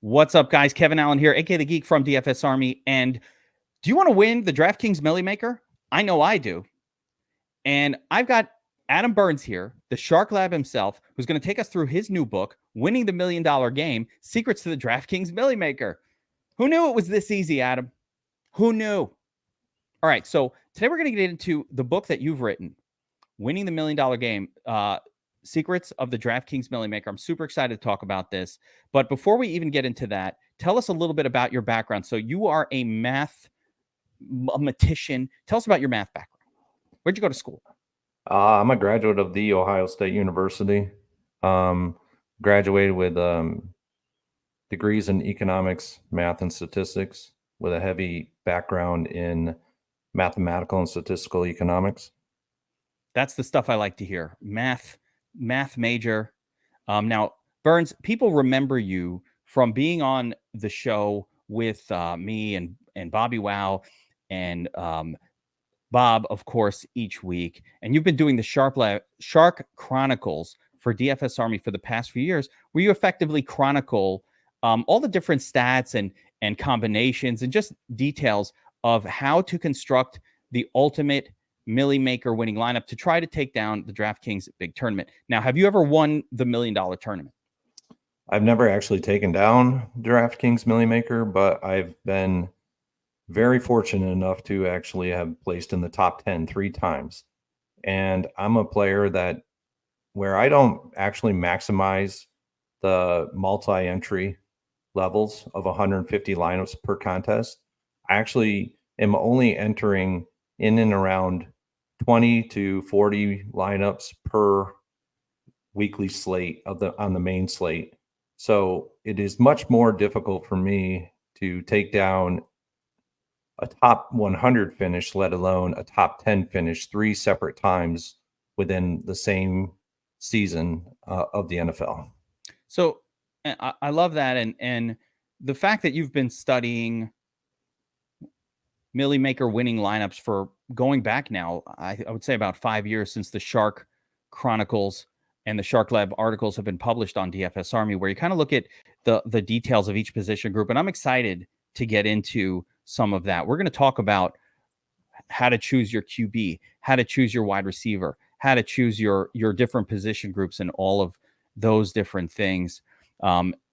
What's up, guys? Kevin Allen here, aka the Geek from DFS Army. And do you want to win the DraftKings Milly Maker? I know I do. And I've got Adam Burns here, the Shark Lab himself, who's going to take us through his new book, Winning the $1 Million Game: Secrets to the DraftKings Milly Maker. Who knew it was this easy, Adam? Who knew? All right, so today we're going to get into the book that you've written, Winning the $1 Million Game: Secrets of the DraftKings Milly Maker. I'm super excited to talk about this. But before we even get into that, tell us a little bit about your background. So you are a mathematician. Tell us about your math background. Where'd you go to school? I'm a graduate of The Ohio State University. Graduated with degrees in economics, math, and statistics with a heavy background in mathematical and statistical economics. That's the stuff I like to hear. Math major. Now, Burns, people remember you from being on the show with me and Bobby Wow and Bob, of course, each week. And you've been doing the Shark Chronicles for DFS Army for the past few years, where you effectively chronicle all the different stats and combinations and just details of how to construct the ultimate Milly Maker winning lineup to try to take down the DraftKings big tournament. Now, have you ever won the $1 million tournament? I've never actually taken down DraftKings Milly Maker, but I've been very fortunate enough to actually have placed in the top 10 3 times. And I'm a player that where I don't actually maximize the multi-entry levels of 150 lineups per contest. I actually am only entering in and around 20 to 40 lineups per weekly slate on the main slate. So it is much more difficult for me to take down a top 100 finish, let alone a top 10 finish 3 separate times within the same season of the NFL. So I love that. And the fact that you've been studying Milly Maker winning lineups for going back now, I would say about 5 years since the Shark Chronicles and the Shark Lab articles have been published on DFS Army, where you kind of look at the details of each position group. And I'm excited to get into some of that. We're going to talk about how to choose your QB, how to choose your wide receiver, how to choose your different position groups, and all of those different things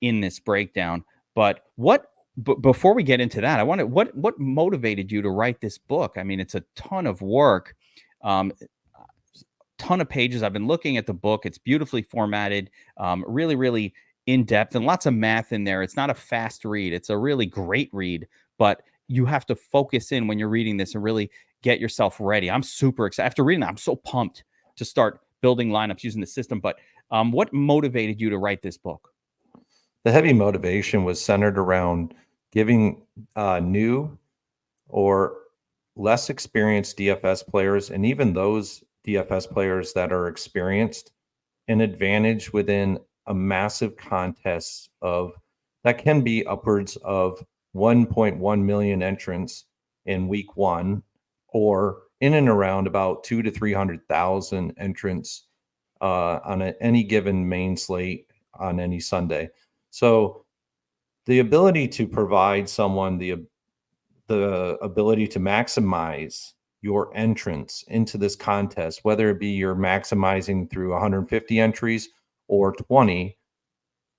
in this breakdown. But before we get into that, I want to what motivated you to write this book? I mean, it's a ton of work, ton of pages. I've been looking at the book. It's beautifully formatted, really, really in depth, and lots of math in there. It's not a fast read. It's a really great read, but you have to focus in when you're reading this and really get yourself ready. I'm super excited. After reading that, I'm so pumped to start building lineups using the system. But what motivated you to write this book? The heavy motivation was centered around giving new or less experienced DFS players, and even those DFS players that are experienced, an advantage within a massive contest of that can be upwards of 1.1 million entrants in week 1, or in and around about 200,000 to 300,000 entrants on any given main slate on any Sunday. So the ability to provide someone the ability to maximize your entrance into this contest, whether it be you're maximizing through 150 entries or 20,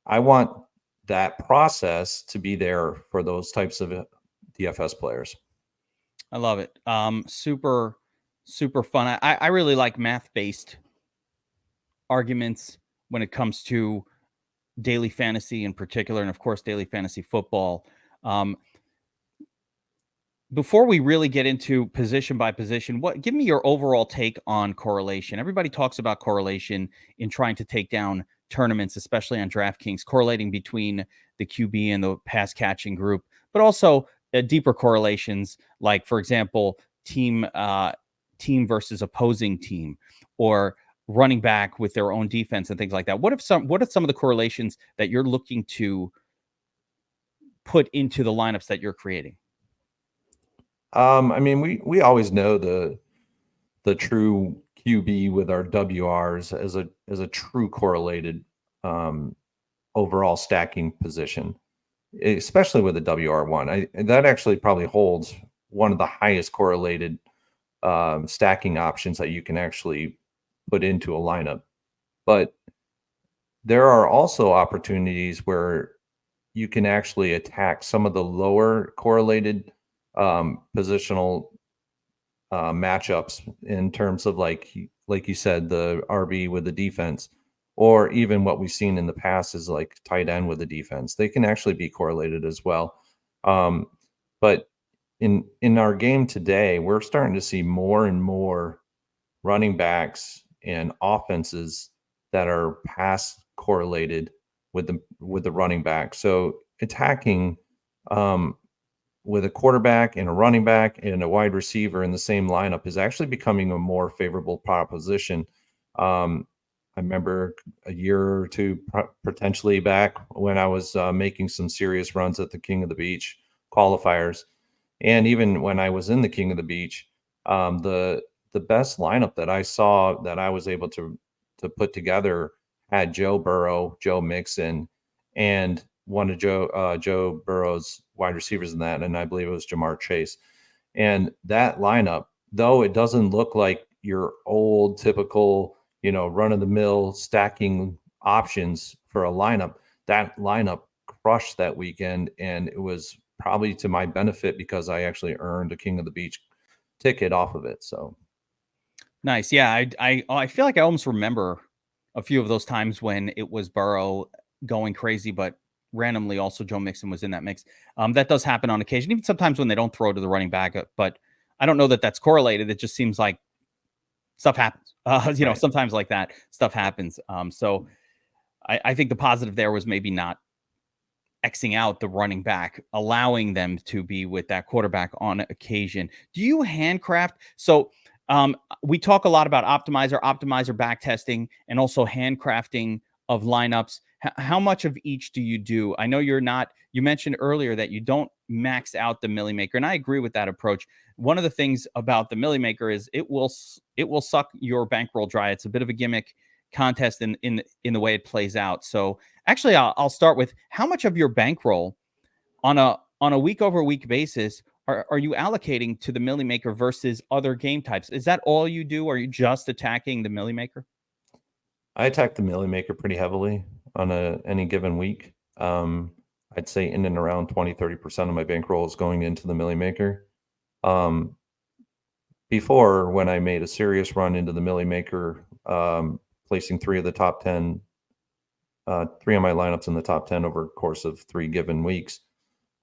I want that process to be there for those types of DFS players. I love it. Super fun. I really like math-based arguments when it comes to daily fantasy in particular, and of course, daily fantasy football. Before we really get into position by position, give me your overall take on correlation. Everybody talks about correlation in trying to take down tournaments, especially on DraftKings, correlating between the QB and the pass catching group, but also deeper correlations, like, for example, team versus opposing team, or running back with their own defense and things like that. What are some of the correlations that you're looking to put into the lineups that you're creating? I mean, we always know the true QB with our WRs as a true correlated overall stacking position. especially with the WR1. That actually probably holds one of the highest correlated stacking options that you can actually put into a lineup. But there are also opportunities where you can actually attack some of the lower correlated positional matchups in terms of like you said, the RB with the defense, or even what we've seen in the past is like tight end with the defense. They can actually be correlated as well. But in our game today, we're starting to see more and more running backs and offenses that are pass correlated with the running back. So attacking with a quarterback and a running back and a wide receiver in the same lineup is actually becoming a more favorable proposition. I remember a year or two potentially back when I was making some serious runs at the King of the Beach qualifiers, and even when I was in the King of the Beach, the best lineup that I saw that I was able to put together had Joe Burrow, Joe Mixon, and one of Joe Burrow's wide receivers in that, and I believe it was Jamar Chase. And that lineup, though it doesn't look like your old typical, run of the mill stacking options for a lineup, that lineup crushed that weekend, and it was probably to my benefit because I actually earned a King of the Beach ticket off of it. So Nice. Yeah, I feel like I almost remember a few of those times when it was Burrow going crazy, but randomly also Joe Mixon was in that mix. That does happen on occasion, even sometimes when they don't throw to the running back. But I don't know that that's correlated. It just seems like stuff happens. right. Sometimes like that stuff happens. So I think the positive there was maybe not Xing out the running back, allowing them to be with that quarterback on occasion. Do you handcraft? So we talk a lot about optimizer back testing, and also handcrafting of lineups. How much of each do you do? I know you mentioned earlier that you don't max out the Milly Maker, and I agree with that approach. One of the things about the Milly Maker is it will suck your bankroll dry. It's a bit of a gimmick contest in the way it plays out. So actually, I'll start with how much of your bankroll on a week over week basis are you allocating to the Milly Maker versus other game types? Is that all you do? Are you just attacking the Milly Maker? I attack the Millie Maker pretty heavily on any given week. I'd say in and around 20-30% of my bankroll is going into the Millie Maker. Um, Before, when I made a serious run into the Millie Maker, placing three of my lineups in the top 10 over the course of 3 given weeks,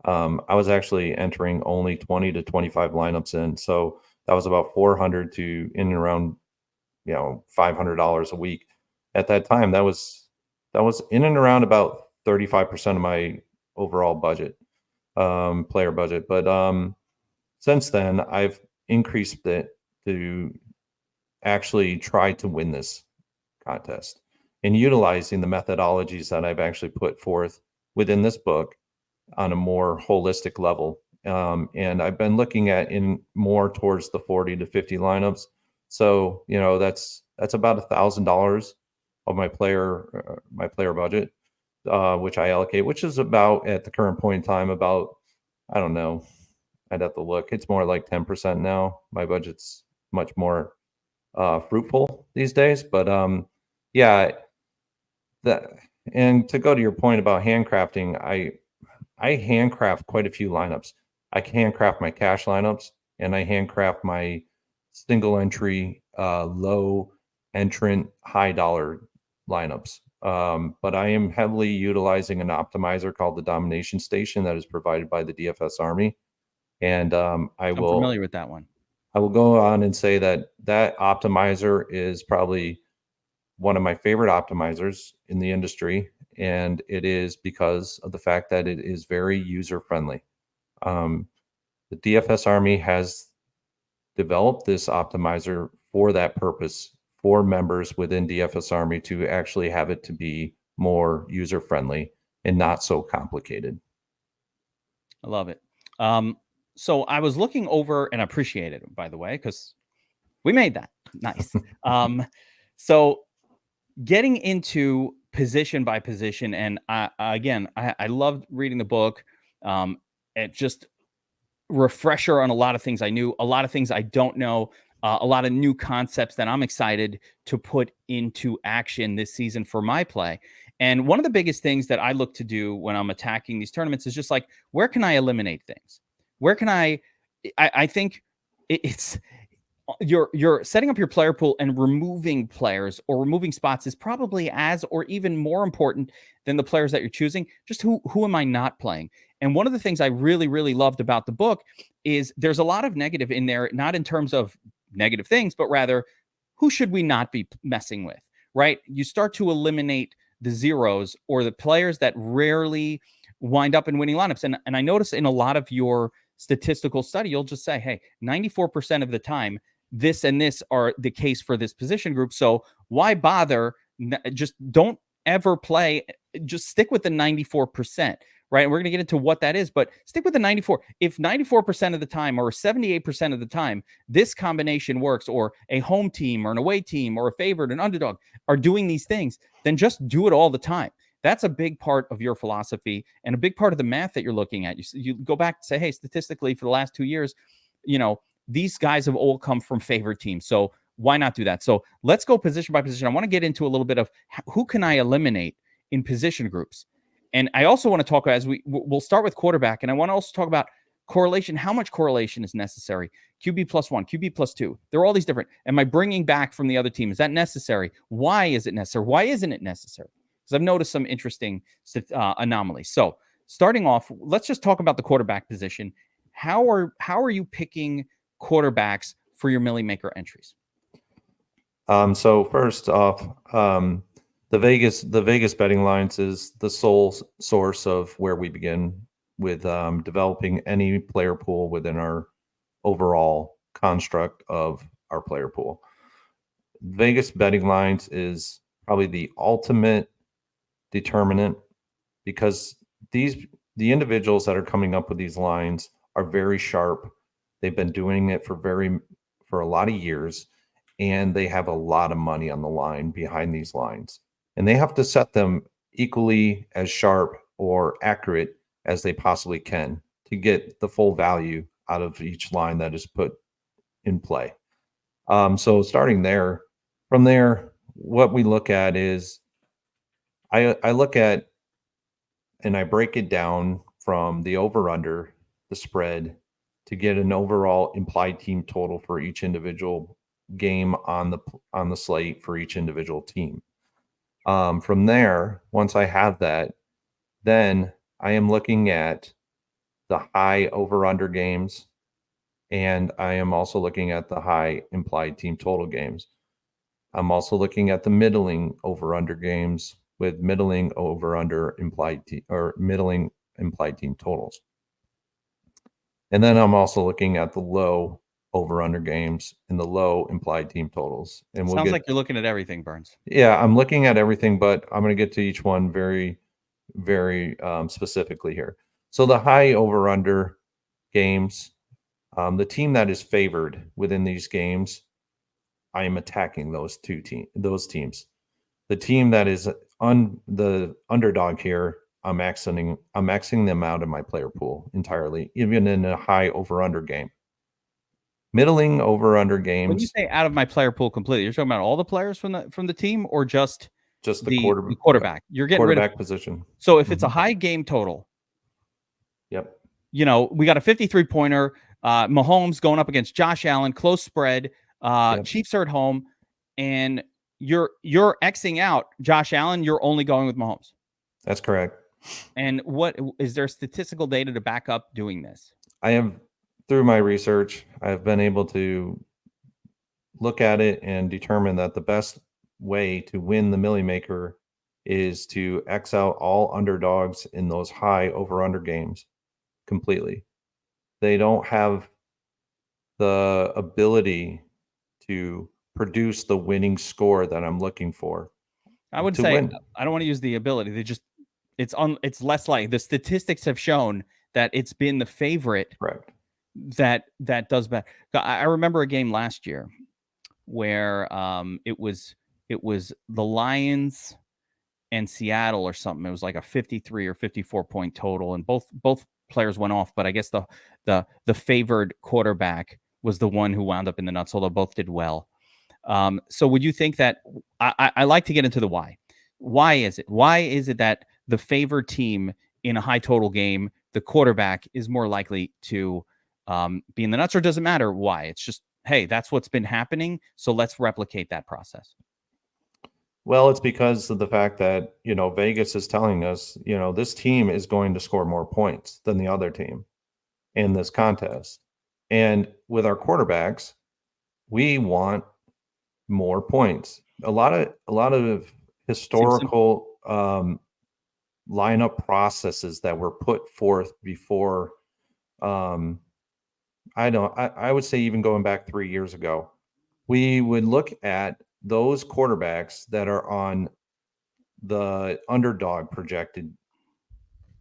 I was actually entering only 20 to 25 lineups in. So that was about 400 to in and around, $500 a week. At that time, that was in and around about 35% of my overall budget, player budget. But since then, I've increased it to actually try to win this contest and utilizing the methodologies that I've actually put forth within this book on a more holistic level. And I've been looking at in more towards the 40 to 50 lineups. So, that's about $1,000 of my player budget, which I allocate, which is about at the current point in time, about, I don't know, I'd have to look. It's more like 10% now. My budget's much more fruitful these days. But yeah, that, and to go to your point about handcrafting, I handcraft quite a few lineups. I handcraft my cash lineups, and I handcraft my single entry, low entrant, high dollar lineups. But I am heavily utilizing an optimizer called the Domination Station that is provided by the DFS Army, and I'm familiar with that one. I will go on and say that that optimizer is probably one of my favorite optimizers in the industry, and it is because of the fact that it is very user friendly. Um, the DFS Army has developed this optimizer for that purpose for members within DFS Army to actually have it to be more user friendly and not so complicated. I love it. So I was looking over, and I appreciate it, by the way, because we made that nice. So getting into position by position. And I loved reading the book. It just refresher on a lot of things I knew, a lot of things I don't know, a lot of new concepts that I'm excited to put into action this season for my play. And one of the biggest things that I look to do when I'm attacking these tournaments is just like, where can I eliminate things? Where can I think it's you're setting up your player pool, and removing players or removing spots is probably as or even more important than the players that you're choosing. Just who am I not playing? And one of the things I really, really loved about the book is there's a lot of negative in there, not in terms of negative things, but rather who should we not be messing with, right? You start to eliminate the zeros or the players that rarely wind up in winning lineups. And I notice in a lot of your statistical study, you'll just say, hey, 94% of the time, this and this are the case for this position group. So why bother? Just don't ever play. Just stick with the 94%, right? And we're going to get into what that is, but stick with the 94. If 94% of the time or 78% of the time, this combination works, or a home team or an away team or a favorite, an underdog are doing these things, then just do it all the time. That's a big part of your philosophy and a big part of the math that you're looking at. You go back and say, hey, statistically for the last 2 years, these guys have all come from favorite teams. So why not do that? So let's go position by position. I want to get into a little bit of who can I eliminate in position groups. And I also want to talk, as we'll start with quarterback, and I want to also talk about correlation. How much correlation is necessary? QB +1, QB +2. There are all these different. Am I bringing back from the other team? Is that necessary? Why is it necessary? Why isn't it necessary? Because I've noticed some interesting anomalies. So starting off, let's just talk about the quarterback position. How are you picking quarterbacks for your Milly Maker entries? So first off, the Vegas betting lines is the sole source of where we begin with developing any player pool within our overall construct of our player pool. Vegas betting lines is probably the ultimate determinant, because the individuals that are coming up with these lines are very sharp. They've been doing it for a lot of years, and they have a lot of money on the line behind these lines. And they have to set them equally as sharp or accurate as they possibly can to get the full value out of each line that is put in play. So starting there, from there, what we look at is I look at and I break it down from the over-under, the spread, to get an overall implied team total for each individual game on the slate for each individual team. From there, once I have that, then I am looking at the high over-under games, and I am also looking at the high implied team total games. I'm also looking at the middling over-under games with middling over-under implied middling implied team totals. And then I'm also looking at the low over-under games and the low implied team totals. And Sounds like you're looking at everything, Burns. Yeah, I'm looking at everything, but I'm going to get to each one very, very specifically here. So the high over-under games, the team that is favored within these games, I am attacking those teams. The team that is the underdog here, I'm maxing them out in my player pool entirely, even in a high over-under game. Middling over-under games. When you say out of my player pool completely, you're talking about all the players from the team, or just the quarterback? You're getting rid of position. So if it's a high game total, yep. We got a 53-pointer. Mahomes going up against Josh Allen, close spread. Chiefs are at home, and you're Xing out Josh Allen. You're only going with Mahomes. That's correct. And what is there statistical data to back up doing this? I have, through my research, I've been able to look at it and determine that the best way to win the Milly Maker is to X out all underdogs in those high over-under games completely. They don't have the ability to produce the winning score that I'm looking for. I would say win. I don't want to use the ability. It's less like the statistics have shown that it's been the favorite. Correct. That does better. I remember a game last year where it was the Lions and Seattle or something. It was like a 53 or 54 point total, and both players went off. But I guess the favored quarterback was the one who wound up in the nuts, although both did well. So would you think that I like to get into the why? Why is it? Why is it that the favored team in a high total game, the quarterback is more likely to be in the nuts, or does it matter why? It's just, hey, that's what's been happening. So let's replicate that process. Well, it's because of the fact that, Vegas is telling us, this team is going to score more points than the other team in this contest. And with our quarterbacks, we want more points. A lot of historical lineup processes that were put forth before. I would say even going back 3 years ago, we would look at those quarterbacks that are on the underdog projected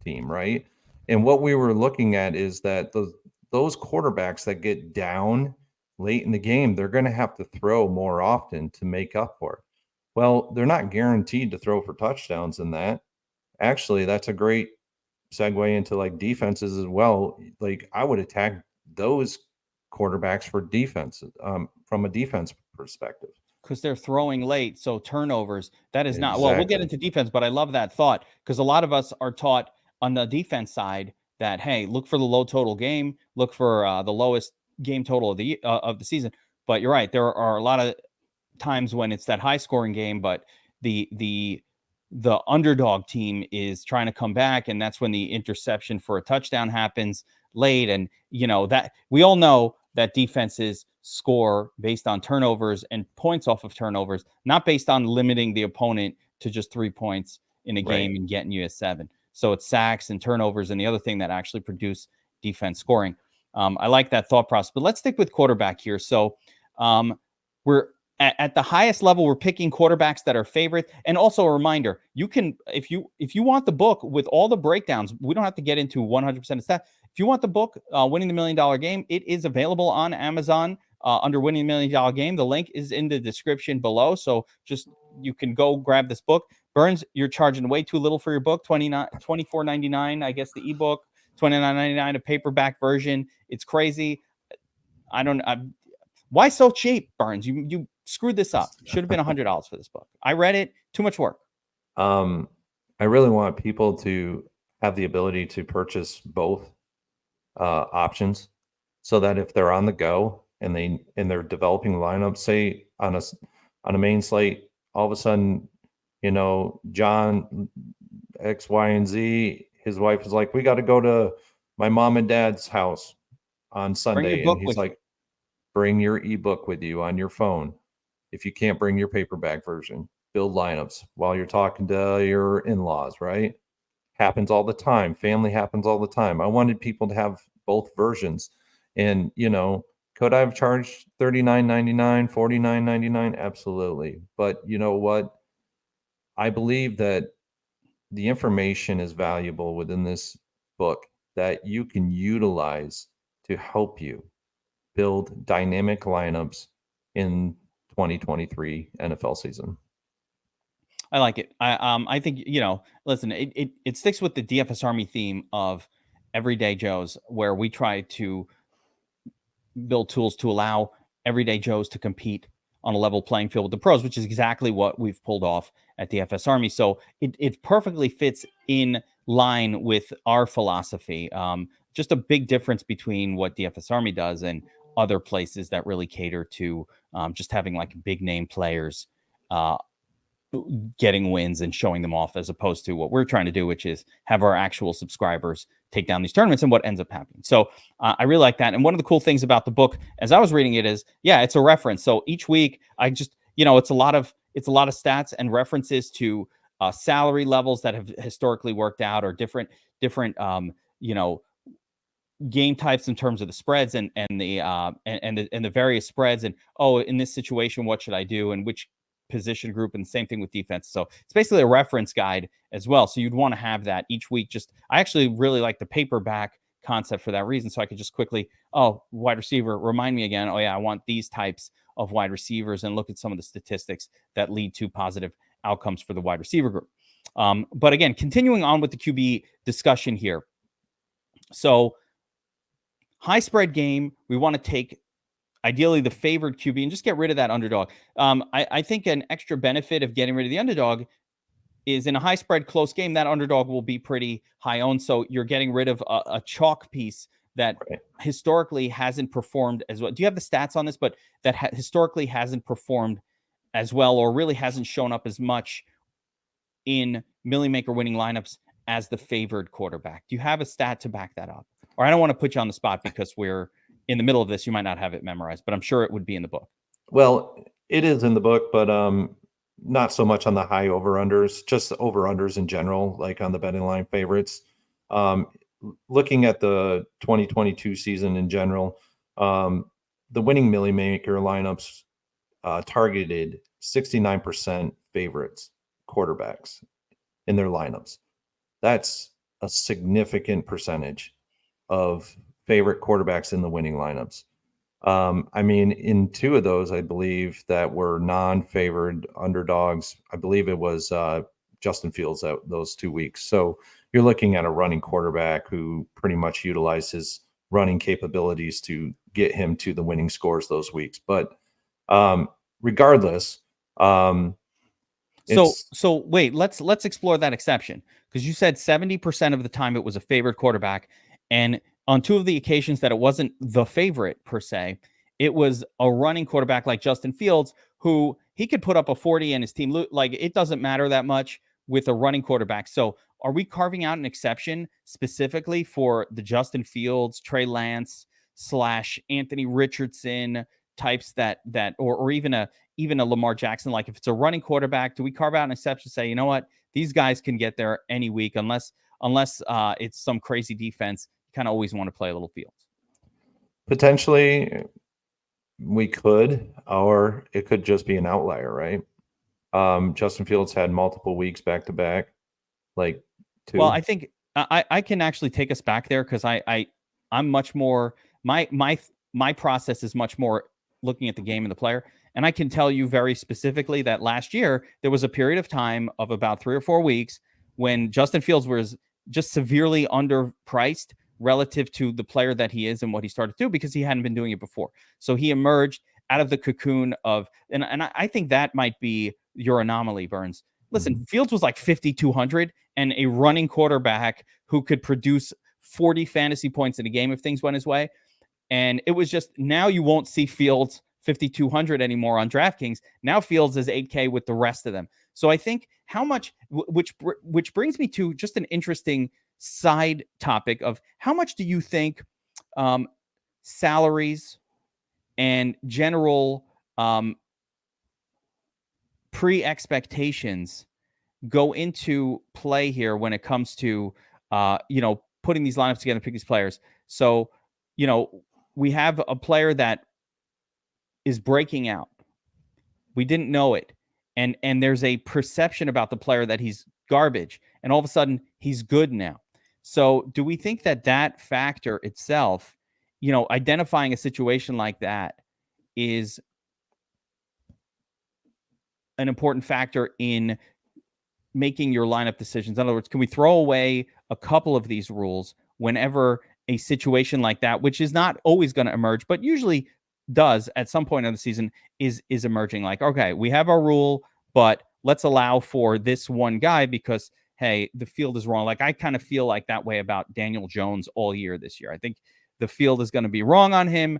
team, right? And what we were looking at is that those quarterbacks that get down late in the game, they're going to have to throw more often to make up for it. Well, they're not guaranteed to throw for touchdowns in that. Actually, that's a great segue into like defenses as well. Like I would attack those quarterbacks for defenses from a defense perspective. Because they're throwing late. So turnovers, that is not, well, we'll get Exactly. into defense, but I love that thought because a lot of us are taught on the defense side that, hey, look for the low total game, look for the lowest game total of the season. But you're right. There are a lot of times when it's that high scoring game, but the underdog team is trying to come back, and that's when the interception for a touchdown happens late. And that we all know that defenses score based on turnovers and points off of turnovers, not based on limiting the opponent to just 3 points in a game Right. and getting you a 7. So it's sacks and turnovers and the other thing that actually produce defense scoring. I like that thought process, but let's stick with quarterback here. So we're at the highest level, we're picking quarterbacks that are favorites. And also a reminder, you can, if you want the book with all the breakdowns, we don't have to get into 100% of stats. If you want the book, Winning the $1 Million Game, it is available on Amazon under Winning the $1 Million Game. The link is in the description below. So just, you can go grab this book. Burns, you're charging way too little for your book, $24.99, I guess the ebook, $29.99 a paperback version. It's crazy. Why so cheap, Burns? You screwed this up. Should have been $100 for this book. I read it. Too much work. I really want people to have the ability to purchase both options, so that if they're on the go and they're developing lineups, say on a main slate, all of a sudden, John X, Y, and Z, his wife is like, we got to go to my mom and dad's house on Bring your Sunday, and book he's with you. like, bring your ebook with you on your phone. If you can't bring your paperback version, build lineups while you're talking to your in-laws, right? Happens all the time. Family happens all the time. I wanted people to have both versions. And, could I have charged $39.99, $49.99? Absolutely. But you know what? I believe that the information is valuable within this book that you can utilize to help you build dynamic lineups in 2023 NFL season. I like it. I think, listen, it sticks with the DFS Army theme of everyday Joes, where we try to build tools to allow everyday Joes to compete on a level playing field with the pros, which is exactly what we've pulled off at DFS Army. So it perfectly fits in line with our philosophy. Just a big difference between what DFS Army does and other places that really cater to just having like big name players getting wins and showing them off, as opposed to what we're trying to do, which is have our actual subscribers take down these tournaments and what ends up happening. So I really like that. And one of the cool things about the book, as I was reading it, is, yeah, it's a reference. So each week I just, it's a lot of stats and references to salary levels that have historically worked out, or different, game types in terms of the spreads and the various spreads. And, oh, in this situation, what should I do? And which position group, and the same thing with defense. So it's basically a reference guide as well. So you'd want to have that each week. I actually really like the paperback concept for that reason. So I could just quickly, wide receiver, remind me again. Oh yeah, I want these types of wide receivers, and look at some of the statistics that lead to positive outcomes for the wide receiver group. But again, continuing on with the QB discussion here. So high spread game, we want to take ideally the favored QB and just get rid of that underdog. I think an extra benefit of getting rid of the underdog is in a high spread close game, that underdog will be pretty high owned. So you're getting rid of a chalk piece that historically hasn't performed as well. Do you have the stats on this? But that historically hasn't performed as well, or really hasn't shown up as much in Milly Maker winning lineups as the favored quarterback. Do you have a stat to back that up? Or I don't want to put you on the spot because we're in the middle of this. You might not have it memorized, but I'm sure it would be in the book. Well, it is in the book, but not so much on the high over-unders, just over-unders in general, like on the betting line favorites. Looking at the 2022 season in general, the winning Milly Maker lineups targeted 69% favorites, quarterbacks in their lineups. That's a significant percentage of favorite quarterbacks in the winning lineups. I mean, in two of those, I believe that were non-favored underdogs. I believe it was Justin Fields out those 2 weeks. So you're looking at a running quarterback who pretty much utilized his running capabilities to get him to the winning scores those weeks. But regardless, so wait, let's explore that exception, because you said 70% of the time it was a favored quarterback, and on two of the occasions that it wasn't the favorite per se, it was a running quarterback like Justin Fields, who he could put up a 40 and his team like it doesn't matter that much with a running quarterback. So are we carving out an exception specifically for the Justin Fields, Trey Lance / Anthony Richardson types that or even a Lamar Jackson? Like if it's a running quarterback, do we carve out an exception, say, you know what, these guys can get there any week unless it's some crazy defense? You kind of always want to play a little Fields. Potentially we could, or it could just be an outlier, right? Justin Fields had multiple weeks back to back, like two. Well, I think I can actually take us back there, because I'm much more my process is much more looking at the game and the player. And I can tell you very specifically that last year there was a period of time of about 3 or 4 weeks when Justin Fields was just severely underpriced relative to the player that he is and what he started to do, because he hadn't been doing it before. So he emerged out of the cocoon of, and I think that might be your anomaly, Burns. Listen, Fields was like 5,200 and a running quarterback who could produce 40 fantasy points in a game if things went his way. And it was just, now you won't see Fields 5,200 anymore on DraftKings. Now Fields is 8K with the rest of them. So I think how much, which brings me to just an interesting side topic of how much do you think salaries and general pre-expectations go into play here when it comes to putting these lineups together and pick these players? So we have a player that is breaking out. We didn't know it. And there's a perception about the player that he's garbage, and all of a sudden he's good now. So do we think that factor itself, identifying a situation like that, is an important factor in making your lineup decisions? In other words, can we throw away a couple of these rules whenever a situation like that, which is not always going to emerge, but usually does at some point in the season, is emerging? Like, okay, we have our rule, but let's allow for this one guy because, hey, the field is wrong. Like, I kind of feel like that way about Daniel Jones all year this year. I think the field is going to be wrong on him,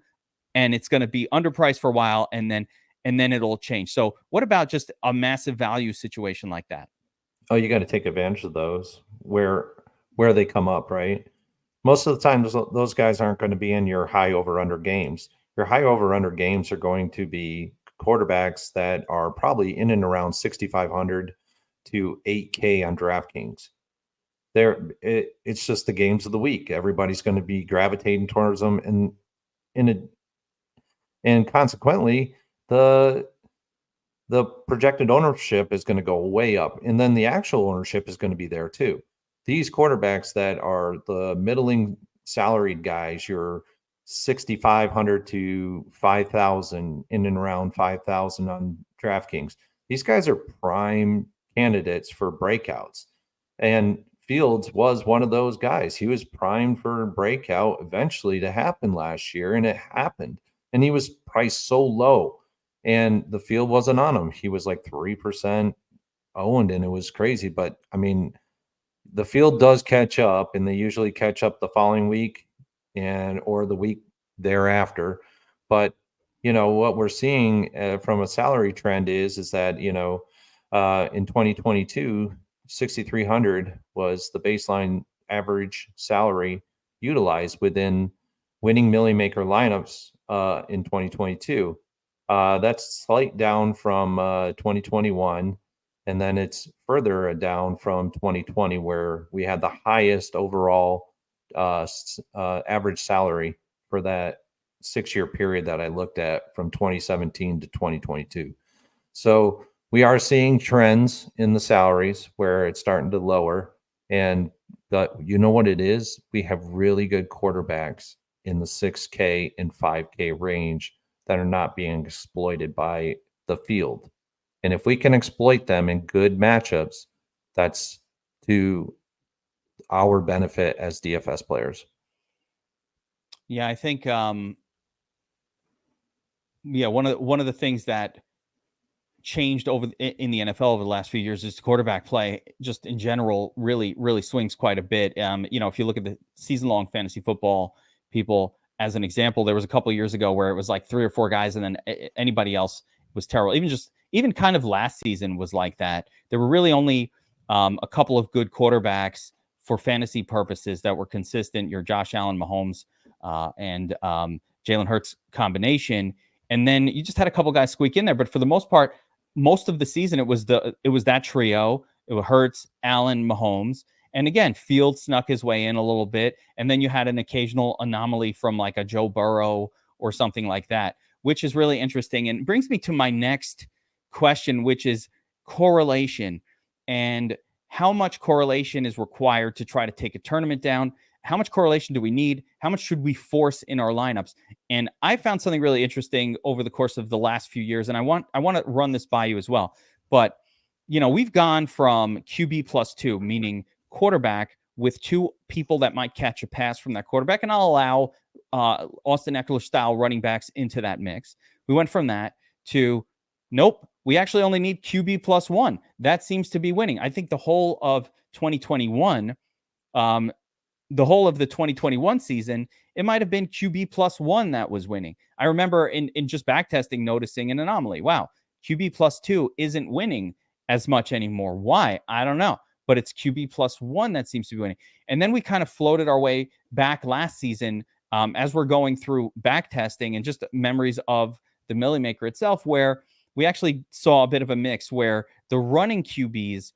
and it's going to be underpriced for a while, and then it'll change. So what about just a massive value situation like that? Oh, you got to take advantage of those where they come up, right? Most of the time, those guys aren't going to be in your high over-under games. Your high over-under games are going to be quarterbacks that are probably in and around 6,500 to 8K on DraftKings. It's just the games of the week. Everybody's going to be gravitating towards them, and consequently, the projected ownership is going to go way up, and then the actual ownership is going to be there too. These quarterbacks that are the middling salaried guys, your 6,500 to 5,000, in and around 5,000 on DraftKings. These guys are prime candidates for breakouts. And Fields was one of those guys. He was primed for breakout eventually to happen last year, and it happened. And he was priced so low, and the field wasn't on him. He was like 3% owned, and it was crazy. But I mean, the field does catch up, and they usually catch up the following week and or the week thereafter. But what we're seeing from a salary trend is that in 2022, 6,300 was the baseline average salary utilized within winning Milly Maker lineups in 2022. That's slight down from 2021, and then it's further down from 2020, where we had the highest overall average salary for that 6-year period that I looked at from 2017 to 2022. So we are seeing trends in the salaries where it's starting to lower. And you know what it is? We have really good quarterbacks in the 6K and 5K range that are not being exploited by the field. And if we can exploit them in good matchups, that's to our benefit as DFS players. Yeah, I think one of the things that changed in the NFL over the last few years is quarterback play just in general really swings quite a bit. If you look at the season-long fantasy football people as an example, there was a couple of years ago where it was like 3 or 4 guys and then anybody else was terrible. Even kind of last season was like that. There were really only a couple of good quarterbacks for fantasy purposes that were consistent. Your Josh Allen, Mahomes, and Jalen Hurts combination. And then you just had a couple guys squeak in there. But for the most part, most of the season, it was that trio. It was Hurts, Allen, Mahomes. And again, Fields snuck his way in a little bit. And then you had an occasional anomaly from like a Joe Burrow or something like that, which is really interesting. And brings me to my next question, which is correlation and how much correlation is required to try to take a tournament down. How much correlation do we need? How much should we force in our lineups? And I found something really interesting over the course of the last few years, and I want to run this by you as well. But we've gone from QB +2, meaning quarterback with 2 people that might catch a pass from that quarterback, and I'll allow Austin Eckler style running backs into that mix. We went from that to nope, we actually only need QB +1. That seems to be winning. I think the whole of 2021. The whole of the 2021 season, it might have been QB +1 that was winning. I remember in just backtesting noticing an anomaly. Wow, QB +2 isn't winning as much anymore. Why? I don't know. But it's QB +1 that seems to be winning. And then we kind of floated our way back last season as we're going through backtesting and just memories of the Milly Maker itself, where we actually saw a bit of a mix where the running QBs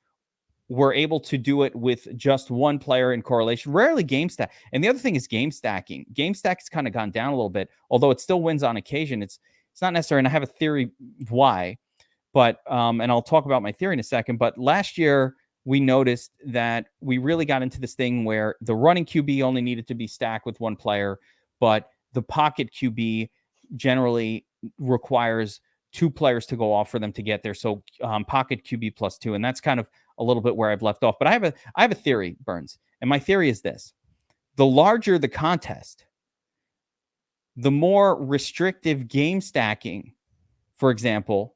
were able to do it with just one player in correlation, rarely game stack. And the other thing is game stacking. Game stack has kind of gone down a little bit, although it still wins on occasion. It's not necessary. And I have a theory why, but, and I'll talk about my theory in a second, but last year we noticed that we really got into this thing where the running QB only needed to be stacked with one player, but the pocket QB generally requires 2 players to go off for them to get there. So pocket QB +2. And that's kind of a little bit where I've left off. But I have a theory, Burns. And my theory is this. The larger the contest, the more restrictive game stacking, for example,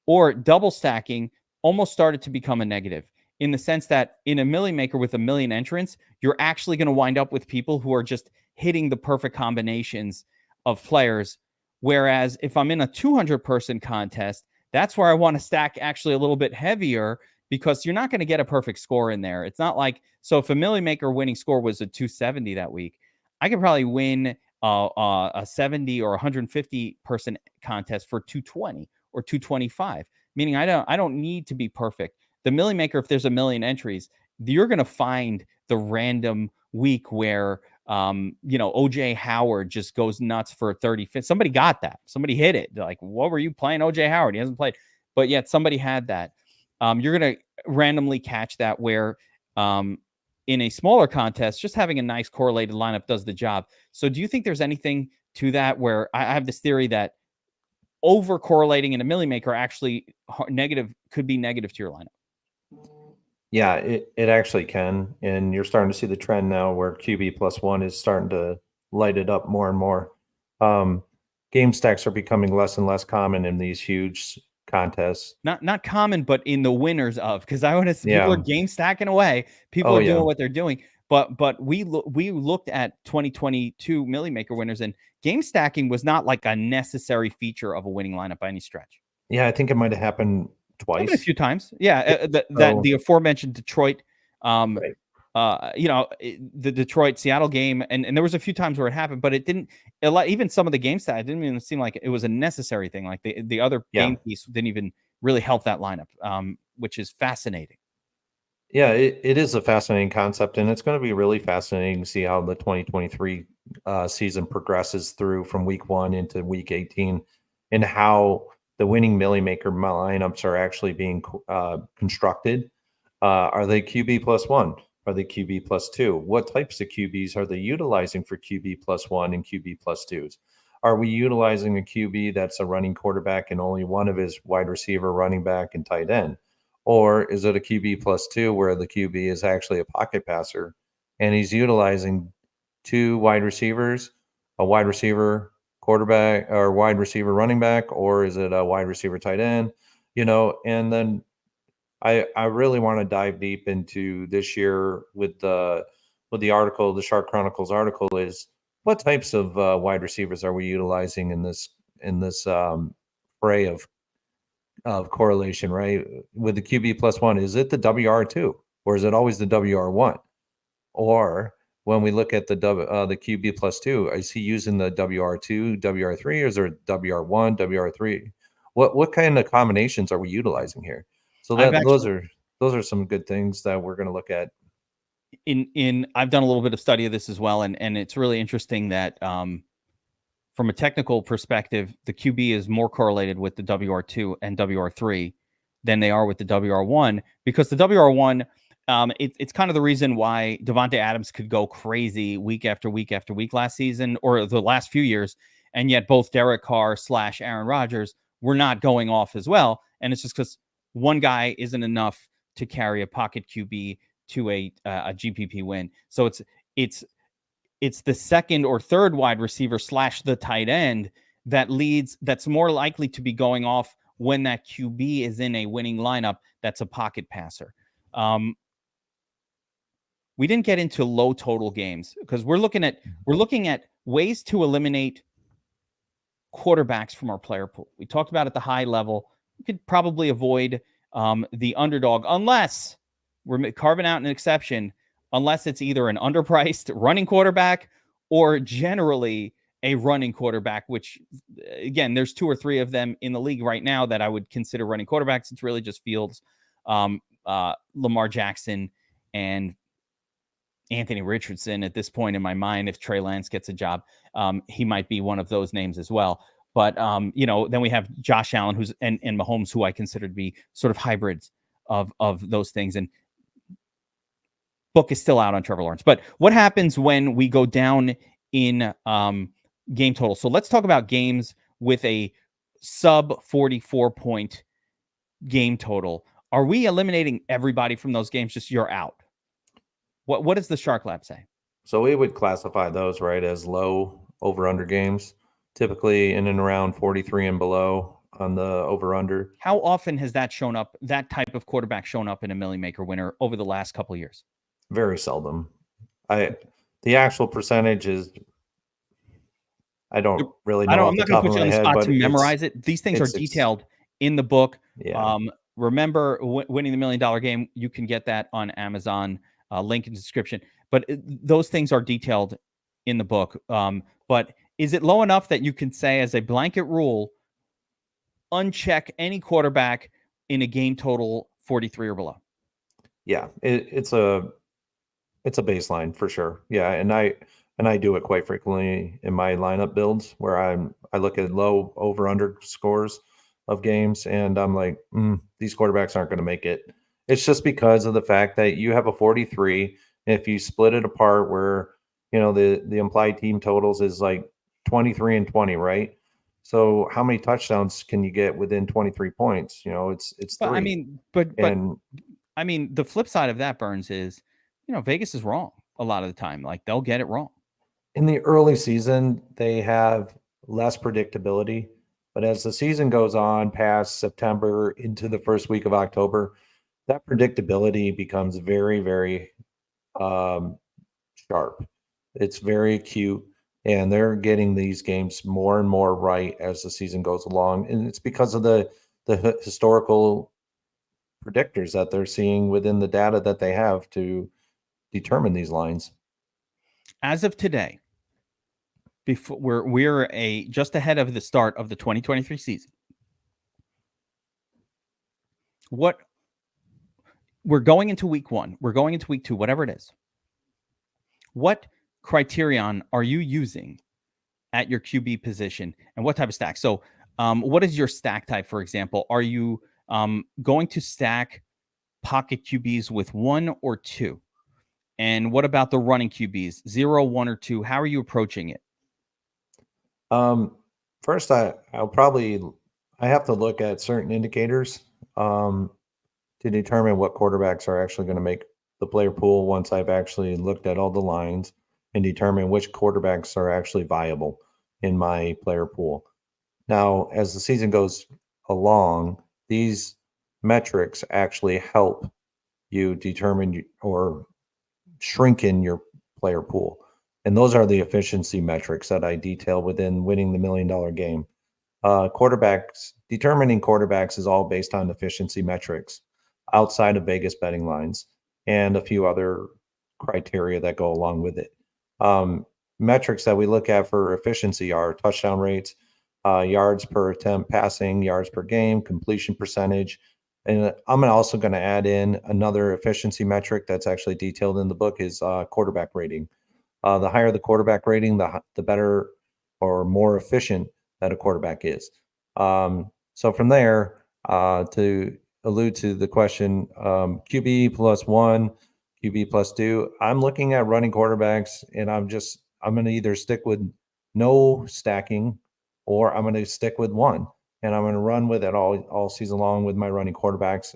or double stacking almost started to become a negative, in the sense that in a Milly Maker with 1 million entrants, you're actually going to wind up with people who are just hitting the perfect combinations of players. Whereas if I'm in a 200-person contest, that's where I want to stack actually a little bit heavier, because you're not going to get a perfect score in there. It's not like, so if a Milly Maker winning score was a 270 that week, I could probably win a 70 or 150 person contest for 220 or 225, meaning I don't need to be perfect. The Milly Maker, if there's 1 million entries, you're going to find the random week where OJ Howard just goes nuts for 30. Somebody got that. Somebody hit it. They're like, what were you playing OJ Howard? He hasn't played, but yet somebody had that. You're going to randomly catch that where in a smaller contest, just having a nice correlated lineup does the job. So do you think there's anything to that, where I have this theory that over correlating in a Milly Maker actually could be negative to your lineup? Yeah, it actually can. And you're starting to see the trend now where QB+1 is starting to light it up more and more. Game stacks are becoming less and less common in these huge contests. Not common, but in the winners of, because I want to, people are Yeah. game stacking away. People Oh, are doing yeah. what they're doing. But we looked at 2022 Milly Maker winners, and game stacking was not like a necessary feature of a winning lineup by any stretch. Yeah, I think it might have happened Happened a twice. few times. Yeah, that So the aforementioned Detroit, right. the Detroit Seattle game, and there was a few times where it happened, but it didn't. Even some of the game stats, it didn't even seem like it was a necessary thing. Like the other Yeah. game piece didn't even really help that lineup, which is fascinating. Yeah, it is a fascinating concept, and it's going to be really fascinating to see how the 2023 season progresses through from week 1 into week 18, and how the winning Millie Maker lineups are actually being constructed. Are they QB+1? Are they QB+2? What types of QBs are they utilizing for QB+1 and QB+2s? Are we utilizing a QB that's a running quarterback and only one of his wide receiver, running back, and tight end? Or is it a QB+2 where the QB is actually a pocket passer and he's utilizing two wide receivers, a wide receiver quarterback or wide receiver running back, or is it a wide receiver tight end? And then I really want to dive deep into this year with the article, the Shark Chronicles article, is what types of wide receivers are we utilizing in this fray of correlation, right? With the QB+1, is it the WR2 or is it always the WR1? Or when we look at the QB+2, is he using the WR2, WR3, or is there WR1, WR3? What kind of combinations are we utilizing here? So I've that actually those are some good things that we're going to look at. I've done a little bit of study of this as well, and it's really interesting that from a technical perspective, the QB is more correlated with the WR2 and WR3 than they are with the WR1, because the WR1, it's kind of the reason why Devontae Adams could go crazy week after week after week last season, or the last few years, and yet both Derek Carr / Aaron Rodgers were not going off as well. And it's just because one guy isn't enough to carry a pocket QB to a GPP win. So it's the second or third wide receiver / the tight end that's more likely to be going off when that QB is in a winning lineup that's a pocket passer. We didn't get into low total games because we're looking at ways to eliminate quarterbacks from our player pool. We talked about at the high level, you could probably avoid the underdog unless we're carving out an exception, unless it's either an underpriced running quarterback or generally a running quarterback, which again, there's 2 or 3 of them in the league right now that I would consider running quarterbacks. It's really just Fields, Lamar Jackson, and Anthony Richardson at this point in my mind. If Trey Lance gets a job, he might be one of those names as well. But then we have Josh Allen, and Mahomes, who I consider to be sort of hybrids of those things. And book is still out on Trevor Lawrence. But what happens when we go down in game total? So let's talk about games with a sub 44 point game total. Are we eliminating everybody from those games? Just you're out. What does the Shark Lab say? So we would classify those, right, as low over-under games, typically in and around 43 and below on the over-under. How often has that shown up, that type of quarterback shown up in a Milly Maker winner over the last couple of years? Very seldom. The actual percentage is, I don't really know I'm off the not going to top of put you my on the head, spot but to memorize it. These things are detailed in the book. Yeah. Remember, winning the $1 million game, you can get that on Amazon. Link in the description. But those things are detailed in the book. But is it low enough that you can say, as a blanket rule, uncheck any quarterback in a game total 43 or below? Yeah, it's a baseline for sure. Yeah, and I do it quite frequently in my lineup builds where I look at low over under scores of games and I'm like, these quarterbacks aren't going to make it. It's just because of the fact that you have a 43. If you split it apart where, the implied team totals is like 23 and 20, right? So how many touchdowns can you get within 23 points? It's But I three. mean, but And I mean, the flip side of that, Burns, is, Vegas is wrong a lot of the time. Like, they'll get it wrong. In the early season, they have less predictability, but as the season goes on past September into the first week of October, that predictability becomes very, very sharp. It's very acute, and they're getting these games more and more right as the season goes along, and it's because of the historical predictors that they're seeing within the data that they have to determine these lines. As of today, before we're just ahead of the start of the 2023 season. What we're going into week 1, we're going into week 2, whatever it is. What criterion are you using at your QB position, and what type of stack? So, what is your stack type, for example? Are you going to stack pocket QBs with 1 or 2? And what about the running QBs, 0, 1, or 2? How are you approaching it? First, I have to look at certain indicators to determine what quarterbacks are actually going to make the player pool once I've actually looked at all the lines and determine which quarterbacks are actually viable in my player pool. Now, as the season goes along, these metrics actually help you determine or shrink in your player pool. And those are the efficiency metrics that I detail within winning the $1 million game. Determining quarterbacks is all based on efficiency metrics outside of Vegas betting lines and a few other criteria that go along with it. Metrics that we look at for efficiency are touchdown rates, yards per attempt passing, yards per game, completion percentage. And I'm also going to add in another efficiency metric that's actually detailed in the book is quarterback rating. The higher the quarterback rating, the better or more efficient that a quarterback is. So from there, to allude to the question, QB plus 1, QB plus 2, I'm looking at running quarterbacks, and I'm going to either stick with no stacking, or I'm going to stick with 1, and I'm going to run with it all season long with my running quarterbacks.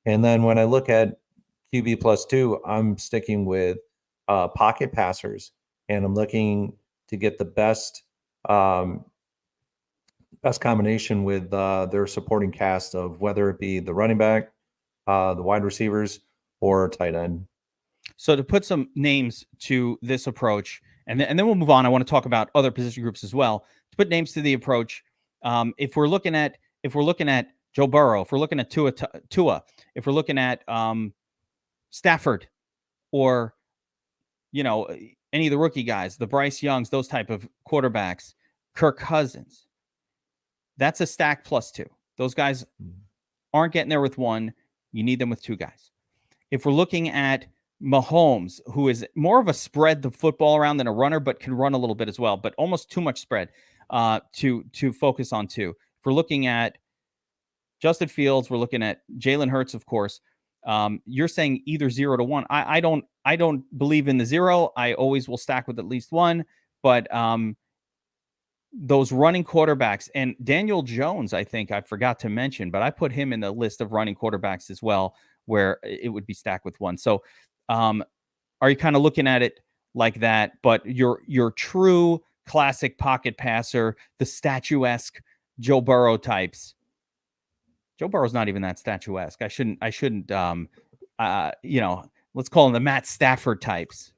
And then when I look at QB plus 2, I'm sticking with pocket passers, and I'm looking to get the best combination with their supporting cast of whether it be the running back, the wide receivers, or tight end. So to put some names to this approach, and then we'll move on. I want to talk about other position groups as well. To put names to the approach, if we're looking at Joe Burrow, if we're looking at Tua, if we're looking at Stafford, or any of the rookie guys, the Bryce Youngs, those type of quarterbacks, Kirk Cousins, that's a stack plus 2. Those guys aren't getting there with 1. You need them with 2 guys. If we're looking at Mahomes, who is more of a spread the football around than a runner, but can run a little bit as well, but almost too much spread to focus on 2. If we're looking at Justin Fields, we're looking at Jalen Hurts, of course. You're saying either 0 to 1. I don't believe in the 0. I always will stack with at least 1, but those running quarterbacks, and Daniel Jones, I think I forgot to mention, but I put him in the list of running quarterbacks as well, where it would be stacked with 1. So are you kind of looking at it like that? But your true classic pocket passer, the statuesque Joe Burrow types. Joe Burrow's not even that statuesque. I shouldn't let's call them the Matt Stafford types.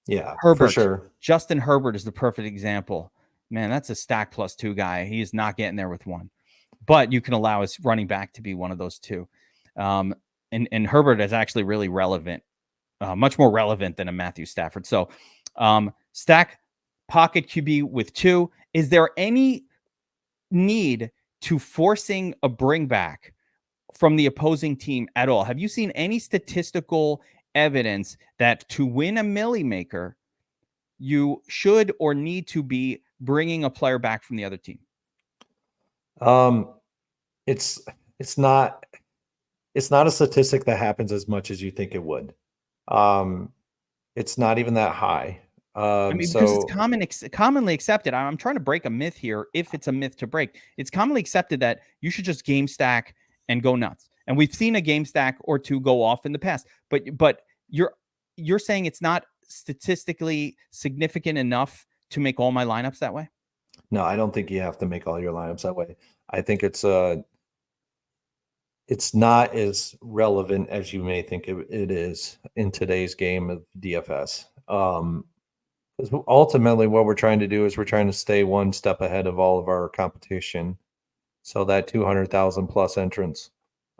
Yeah, Herbert, for sure. Justin Herbert is the perfect example. Man, that's a stack plus 2 guy. He is not getting there with 1. But you can allow his running back to be one of those 2. And Herbert is actually really relevant, much more relevant than a Matthew Stafford. So stack pocket QB with 2. Is there any need to forcing a bring back from the opposing team at all? Have you seen any statistical evidence that to win a Milly Maker, you should or need to be bringing a player back from the other team? It's not a statistic that happens as much as you think it would. It's not even that high. Because it's commonly accepted. I'm trying to break a myth here. If it's a myth to break, it's commonly accepted that you should just game stack and go nuts. And we've seen a game stack or two go off in the past, but you're saying it's not statistically significant enough to make all my lineups that way? No, I don't think you have to make all your lineups that way. I think it's not as relevant as you may think it is in today's game of DFS. 'Cause ultimately what we're trying to do is we're trying to stay one step ahead of all of our competition. So that 200,000 plus entrants,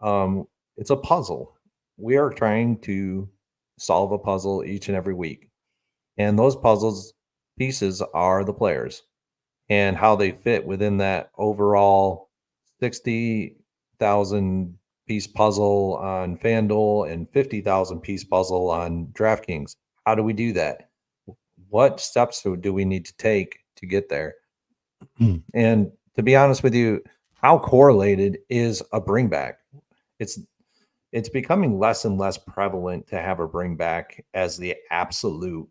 it's a puzzle. We are trying to solve a puzzle each and every week. And those puzzles pieces are the players and how they fit within that overall 60,000 piece puzzle on FanDuel and 50,000 piece puzzle on DraftKings. How do we do that? What steps do we need to take to get there? And to be honest with you, how correlated is a bring back? It's it's becoming less and less prevalent to have a bring back as the absolute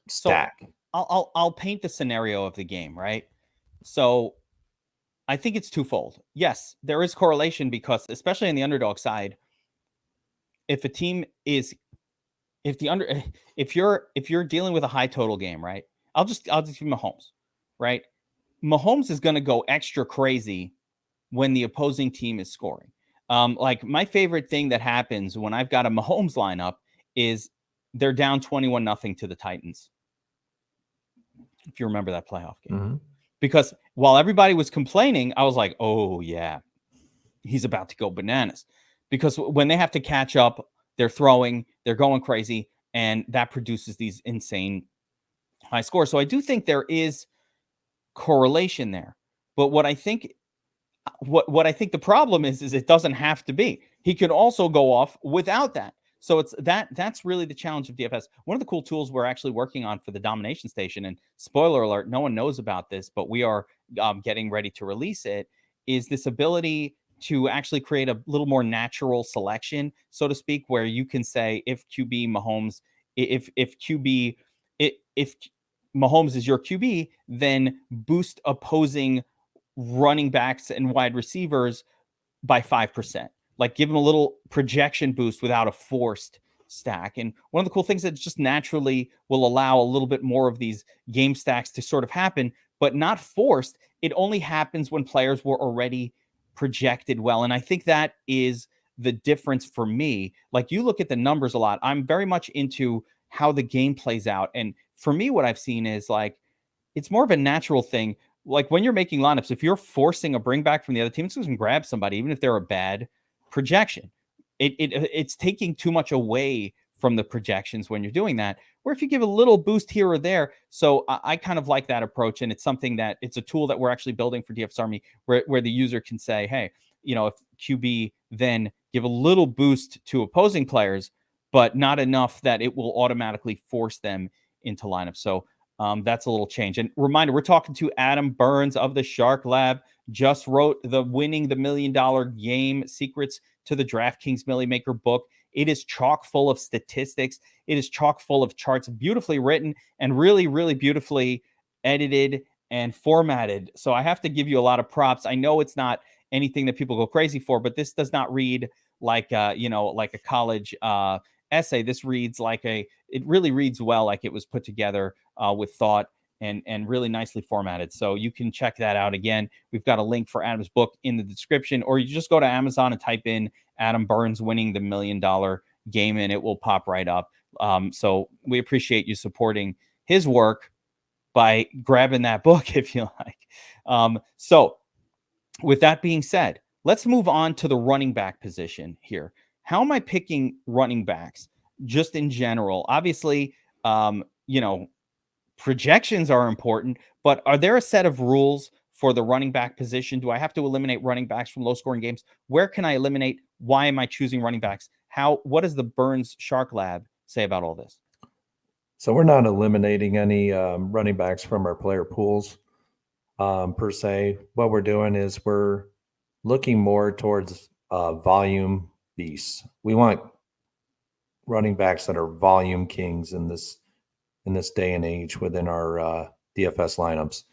stack. So I'll paint the scenario of the game, right? So I think it's twofold. Yes, there is correlation because especially on the underdog side, if a team is if the under if you're dealing with a high total game, right? I'll just give Mahomes, right? Mahomes is going to go extra crazy when the opposing team is scoring. Like my favorite thing that happens when I've got a Mahomes lineup is they're down 21-0 to the Titans. If you remember that playoff game. Mm-hmm. Because while everybody was complaining, I was like, oh yeah, he's about to go bananas. Because when they have to catch up, they're throwing, they're going crazy, and that produces these insane high scores. So I do think there is correlation there. But what I think the problem is it doesn't have to be. He could also go off without that. So that's really the challenge of DFS. One of the cool tools we're actually working on for the domination station, and spoiler alert, no one knows about this, but we are getting ready to release it, is this ability to actually create a little more natural selection, so to speak, where you can say if QB Mahomes, if QB, if Mahomes is your QB, then boost opposing running backs and wide receivers by 5%. Like give them a little projection boost without a forced stack. And one of the cool things that just naturally will allow a little bit more of these game stacks to sort of happen, but not forced. It only happens when players were already projected well. And I think that is the difference for me. Like you look at the numbers a lot. I'm very much into how the game plays out. And for me, what I've seen is like, it's more of a natural thing. Like when you're making lineups, if you're forcing a bring back from the other team, it's going to grab somebody, even if they're a bad projection. It's taking too much away from the projections when you're doing that. Or if you give a little boost here or there. So I kind of like that approach. And it's something that it's a tool that we're actually building for DFS Army where the user can say, hey, if QB then give a little boost to opposing players, but not enough that it will automatically force them into lineups. So that's a little change. And reminder, we're talking to Adam Burns of the Shark Lab, just wrote the Winning the $1 Million Game Secrets to the DraftKings Milly Maker book. It is chock full of statistics. It is chock full of charts, beautifully written and really, really beautifully edited and formatted. So I have to give you a lot of props. I know it's not anything that people go crazy for, but this does not read like like a college essay. This reads like it really reads well, like it was put together with thought and really nicely formatted. So you can check that out. Again, we've got a link for Adam's book in the description, or you just go to Amazon and type in Adam Burns Winning the $1 Million Game and it will pop right up. So we appreciate you supporting his work by grabbing that book if you like. So with that being said, let's move on to the running back position here. How am I picking running backs just in general? Obviously, projections are important, but are there a set of rules for the running back position? Do I have to eliminate running backs from low scoring games? Where can I eliminate? Why am I choosing running backs? What does the Burns Shark Lab say about all this? So we're not eliminating any running backs from our player pools per se. What we're doing is we're looking more towards volume beasts. We want running backs that are volume kings in this day and age within our DFS lineups.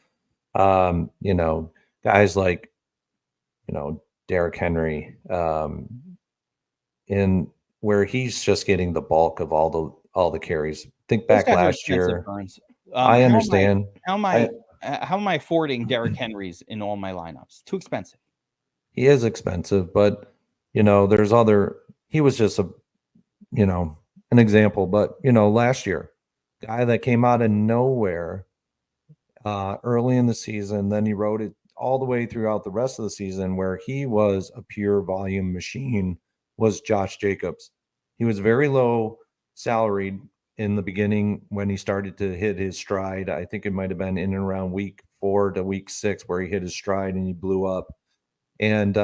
Guys like Derrick Henry, in where he's just getting the bulk of all the carries. Think Those back guys are last expensive, year. Burns. I understand. How am I I how am I affording Derrick Henrys in all my lineups? Too expensive. He is expensive, but there's other. He was just an example, but last year, guy that came out of nowhere early in the season, then he rode it all the way throughout the rest of the season, where he was a pure volume machine. Was Josh Jacobs? He was very low salaried in the beginning when he started to hit his stride. I think it might have been in and around week 4 to week 6 where he hit his stride and he blew up. And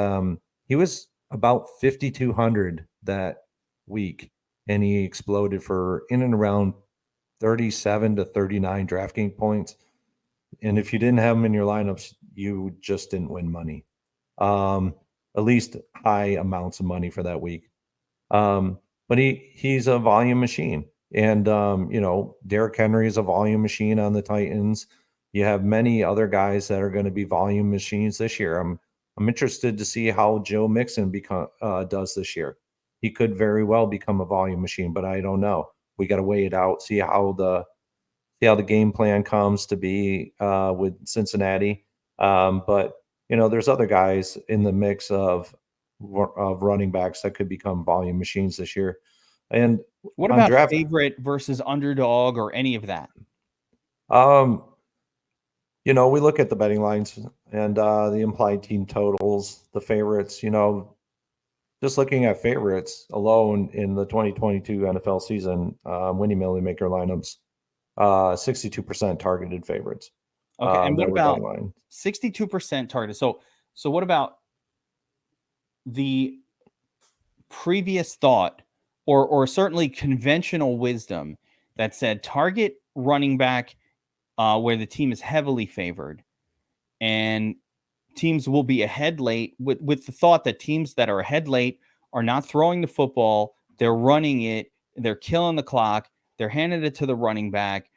he was about 5,200 that week, and he exploded for in and around 37 to 39 DraftKings points. And if you didn't have him in your lineups, you just didn't win money. At least high amounts of money for that week. But he's a volume machine. And Derrick Henry is a volume machine on the Titans. You have many other guys that are going to be volume machines this year. I'm interested to see how Joe Mixon does this year. He could very well become a volume machine, but I don't know. We got to weigh it out, see how the game plan comes to be with Cincinnati. But there's other guys in the mix of running backs that could become volume machines this year. And what about favorite versus underdog or any of that? We look at the betting lines and the implied team totals, the favorites, just looking at favorites alone in the 2022 NFL season, winning Milly Maker lineups, 62% targeted favorites. Okay. And what about 62% targeted? So what about the previous thought or certainly conventional wisdom that said target running back where the team is heavily favored and teams will be ahead late with the thought that teams that are ahead late are not throwing the football, they're running it, they're killing the clock, they're handing it to the running back,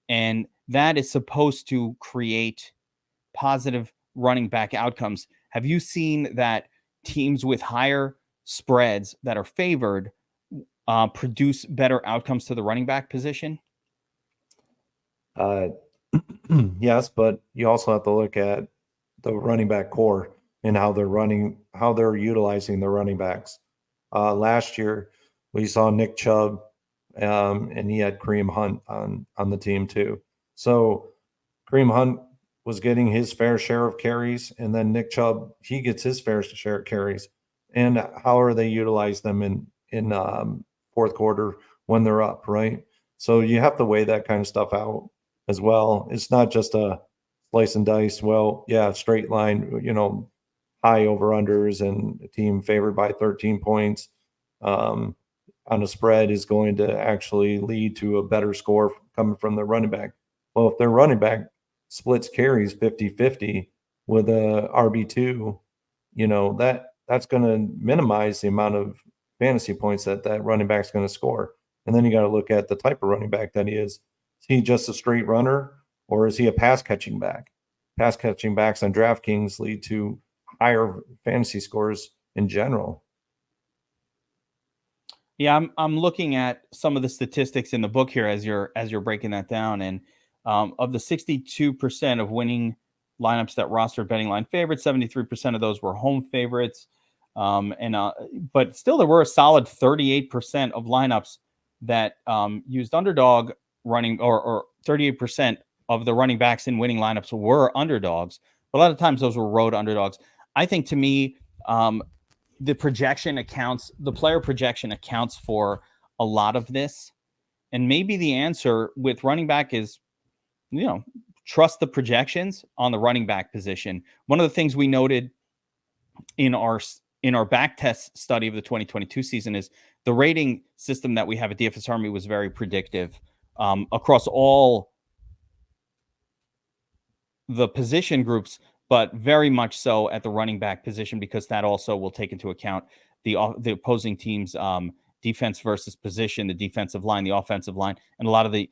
and that is supposed to create positive running back outcomes. Have you seen that teams with higher spreads that are favored produce better outcomes to the running back position? Yes, but you also have to look at the running back core and how they're utilizing the running backs. Last year, we saw Nick Chubb, and he had Kareem Hunt on the team too. So Kareem Hunt was getting his fair share of carries, and then Nick Chubb, he gets his fair share of carries. And how are they utilize them in fourth quarter when they're up, right? So you have to weigh that kind of stuff out as well. It's not just a slice and dice. Well, yeah, straight line, high over unders and a team favored by 13 points on a spread is going to actually lead to a better score coming from the running back. Well, if their running back splits carries 50-50 with a RB2, that's going to minimize the amount of fantasy points that running back's going to score. And then you got to look at the type of running back that he is. Is he just a straight runner, or is he a pass catching back? Pass catching backs on DraftKings lead to higher fantasy scores in general. Yeah, I'm looking at some of the statistics in the book here as you're breaking that down, and of the 62% of winning lineups that rostered betting line favorites, 73% of those were home favorites, but still there were a solid 38% of lineups that used underdog running, or 38% of the running backs in winning lineups were underdogs. But a lot of times those were road underdogs. I think, to me, the player projection accounts for a lot of this. And maybe the answer with running back is, trust the projections on the running back position. One of the things we noted in our backtest study of the 2022 season is the rating system that we have at DFS Army was very predictive across all the position groups, but very much so at the running back position, because that also will take into account the opposing team's defense versus position, the defensive line, the offensive line, and a lot of the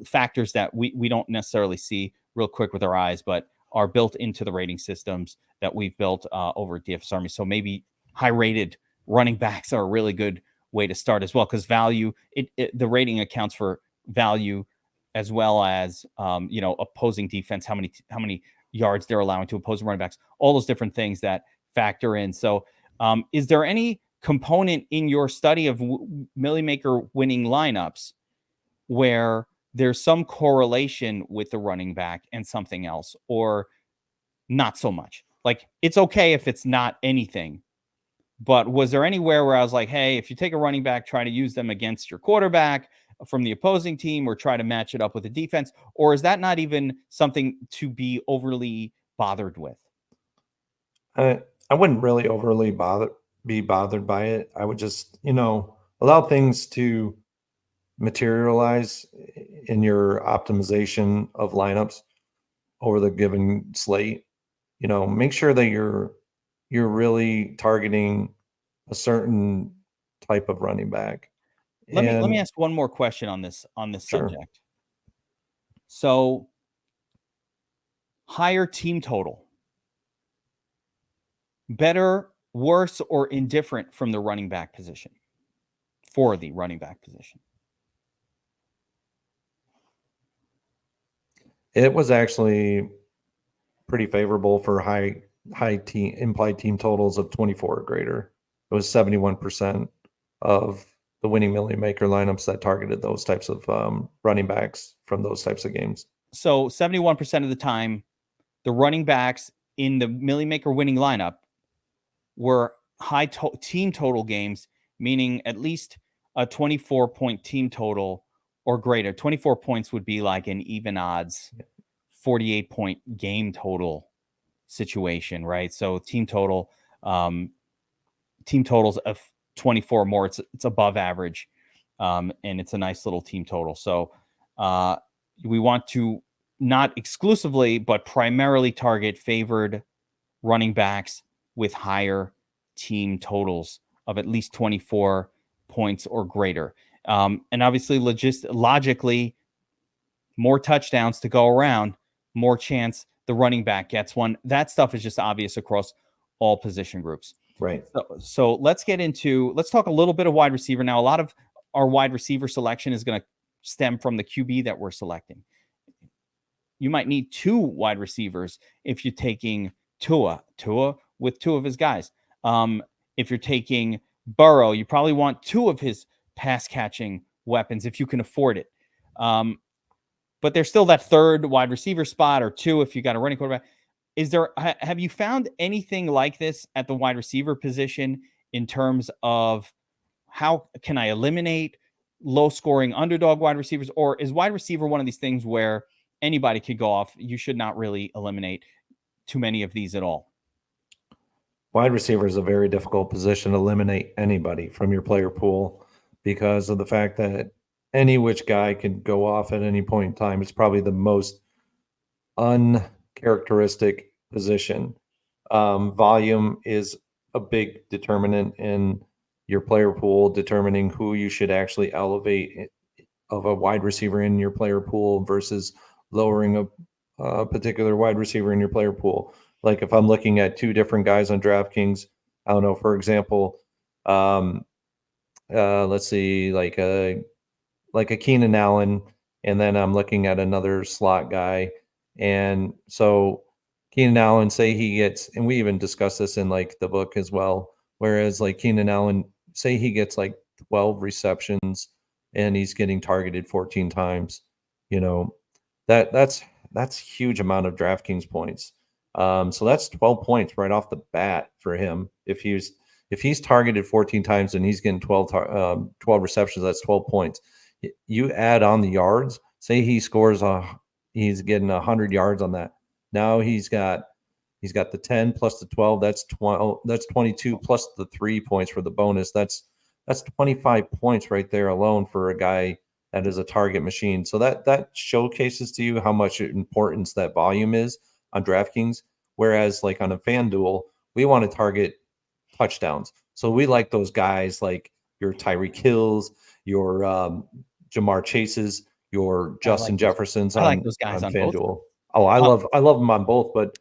factors that we don't necessarily see real quick with our eyes. But are built into the rating systems that we've built over at DFS Army. So maybe high-rated running backs are a really good way to start as well, because value, the rating accounts for value as well as opposing defense, how many yards they're allowing to opposing running backs, all those different things that factor in. So is there any component in your study of Milly Maker winning lineups where there's some correlation with the running back and something else, or not so much? Like, it's okay if it's not anything, but was there anywhere where I was like, hey, if you take a running back, try to use them against your quarterback from the opposing team, or try to match it up with the defense? Or is that not even something to be overly bothered with? I wouldn't really overly be bothered by it. I would just, allow things to materialize in your optimization of lineups over the given slate. Make sure that you're really targeting a certain type of running back. Let me And ask one more question on this sure. subject. So, higher team total, better, worse, or indifferent from the running back position, for the running back position? It was actually pretty favorable for high team implied team totals of 24 or greater. It was 71% of the winning Milly Maker lineups that targeted those types of running backs from those types of games. So 71% of the time, the running backs in the Milly Maker winning lineup were high team total games, meaning at least a 24-point team total or greater. 24 points would be like an even odds 48-point game total situation, right? So team totals of 24 or more, it's above average, and it's a nice little team total. So we want to not exclusively, but primarily target favored running backs with higher team totals of at least 24 points or greater. And obviously, logically, more touchdowns to go around, more chance the running back gets one. That stuff is just obvious across all position groups. Right. So let's talk a little bit of wide receiver now. A lot of our wide receiver selection is going to stem from the QB that we're selecting. You might need two wide receivers if you're taking Tua with two of his guys. If you're taking Burrow, you probably want two of his pass catching weapons if you can afford it. But there's still that third wide receiver spot, or two if you got a running quarterback. Have you found anything like this at the wide receiver position in terms of how can I eliminate low scoring underdog wide receivers? Or is wide receiver one of these things where anybody could go off? You should not really eliminate too many of these at all. Wide receiver is a very difficult position to eliminate anybody from your player pool because of the fact that any which guy can go off at any point in time. It's probably the most uncharacteristic position. Volume is a big determinant in your player pool, determining who you should actually elevate of a wide receiver in your player pool versus lowering a particular wide receiver in your player pool. Like if I'm looking at two different guys on DraftKings, I don't know, for example, let's see, like a Keenan Allen, and then I'm looking at another slot guy. And so Keenan Allen, say he gets, and we even discussed this in like the book as well, whereas like Keenan Allen, say he gets like 12 receptions and he's getting targeted 14 times, that's huge amount of DraftKings points. So that's 12 points right off the bat for him. If he's targeted 14 times and he's getting 12 receptions, that's 12 points. You add on the yards, say he scores he's getting 100 yards on that. Now he's got the 10 plus the 12, that's 12, that's 22 plus the 3 points for the bonus. That's 25 points right there alone for a guy that is a target machine. So that showcases to you how much importance that volume is on DraftKings. Whereas like on a FanDuel, we want to target touchdowns. So we like those guys like your Tyreek Hills, your Jamar Chases, your Justin Jeffersons I like those guys on FanDuel. both. Oh, I love them on both, but